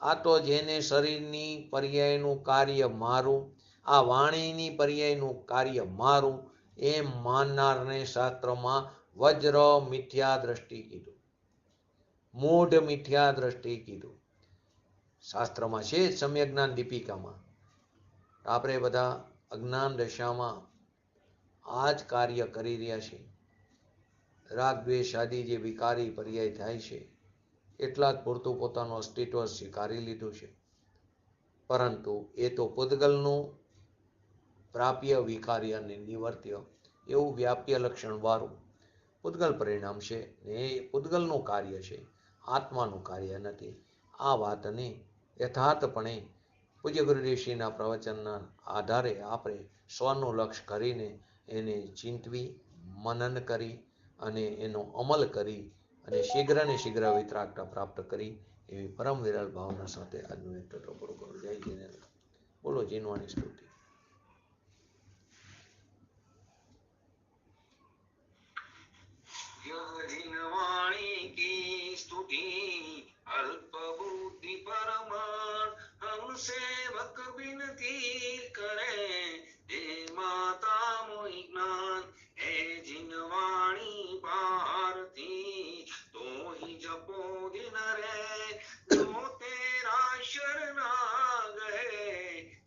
આ તો જેને શરીરની પર્યાયનું કાર્ય મારું, આ વાણીની પર્યાયનું કાર્ય મારું એમ માનનારને શાસ્ત્રમાં વજ્ર મિથ્યા દ્રષ્ટિ કીધું, મૂઢ મિથ્યા દ્રષ્ટિ કીધું. શાસ્ત્રમાં છે સમ્યક જ્ઞાન દીપિકામાં. આપણે બધા અજ્ઞાન દશામાં આ જ કાર્ય કરી રહ્યા છીએ. રાગ દ્વેષ આદિ જે વિકારી પર્યાય થાય છે એટલા જ પૂરતું પોતાનું અસ્તિત્વ સ્વીકારી લીધું છે. પરંતુ એ તો પૂતગલનું પ્રાપ્ય વિકાર્ય અને નિવર્ત્ય એવું વ્યાપ્ય લક્ષણ વાળું પૂતગલ પરિણામ છે ને એ પૂતગલનું કાર્ય છે, આત્માનું કાર્ય નથી. આ વાતને યથાર્થપણે પૂજ્ય ગુરુ ઋષિના પ્રવચનના આધારે આપણે સ્વનું લક્ષ્ય કરીને એને ચિંતવી, મનન કરી અને એનો અમલ કરી અને શીઘ્ર ને શીઘ્ર વિતરાગતા પ્રાપ્ત કરી એવી પરમ વિરલ ભાવના સાથે આજનું નેતૃત્વ પૂરું કરું. જય જીનેન્દ્ર. બોલો જીનવાણી સ્તુતિ. જીનવાણી કી સ્તુતિ અલ્પ બુદ્ધિ પરમાણ હમ સેવક વિનતી કરે હે માતા મોહિ જ્ઞાન હે જીનવાણી ભારતી તો હી જપો દિન રે જો તેરા શરણાગ હે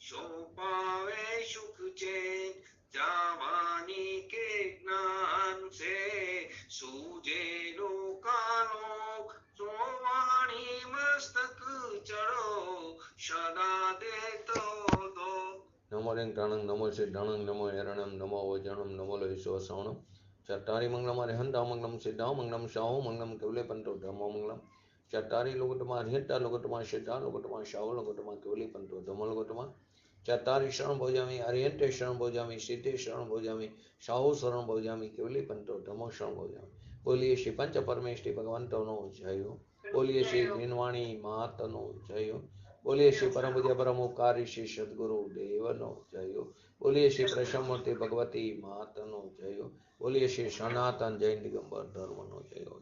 શો પાવે સુખ ચેત જાવાની કે જ્ઞાન સે सूजे लोकालोक सोवाणी मस्तक चढ़ो सदा देतो दो. નમો નમો રેંગ ટાણંગ નમો સિદ્ધાણંગ નમો હિરણ્યમ નમો વજણમ નમો લઈશો સવણમ ચટ્ટારી મંગલમ હરિહંતા મંગલમ સિદ્ધા મંગલમ શાહુ મંગલમ કેવલે પંતો ધમો મંગલમ ચટ્ટારી લોકોટમાં હરિહંતા લોકોટમાં સિદ્ધા લોકોટમાં શાહુ લોકોટમાં કેવલે પંતો ધમો લોકોટમાં ચટ્ટારી શરણ ભોજામી હરિહંતે શરણ ભોજામી સિદ્ધે શરણ ભોજામી શાહુ શરણ ભોજામી કેવલે પંતો ધમો શરણ ભોજામી બોલીએ શ્રી પંચ પરમેશ્વરી ભગવંતોનો જય હો બોલીએ શ્રી દિનવાણી માતનો જય હો બોલીએ શ્રી પરમ પૂજ્ય પરમ ઉપકારી શ્રી સદગુરુ દેવનો જય હો બોલીએ શ્રી પ્રસન્નમૂર્તિ ભગવતી માતનો જય હો બોલીએ શ્રી સનાતન જૈન દિગંબર ધર્મનો જય હો।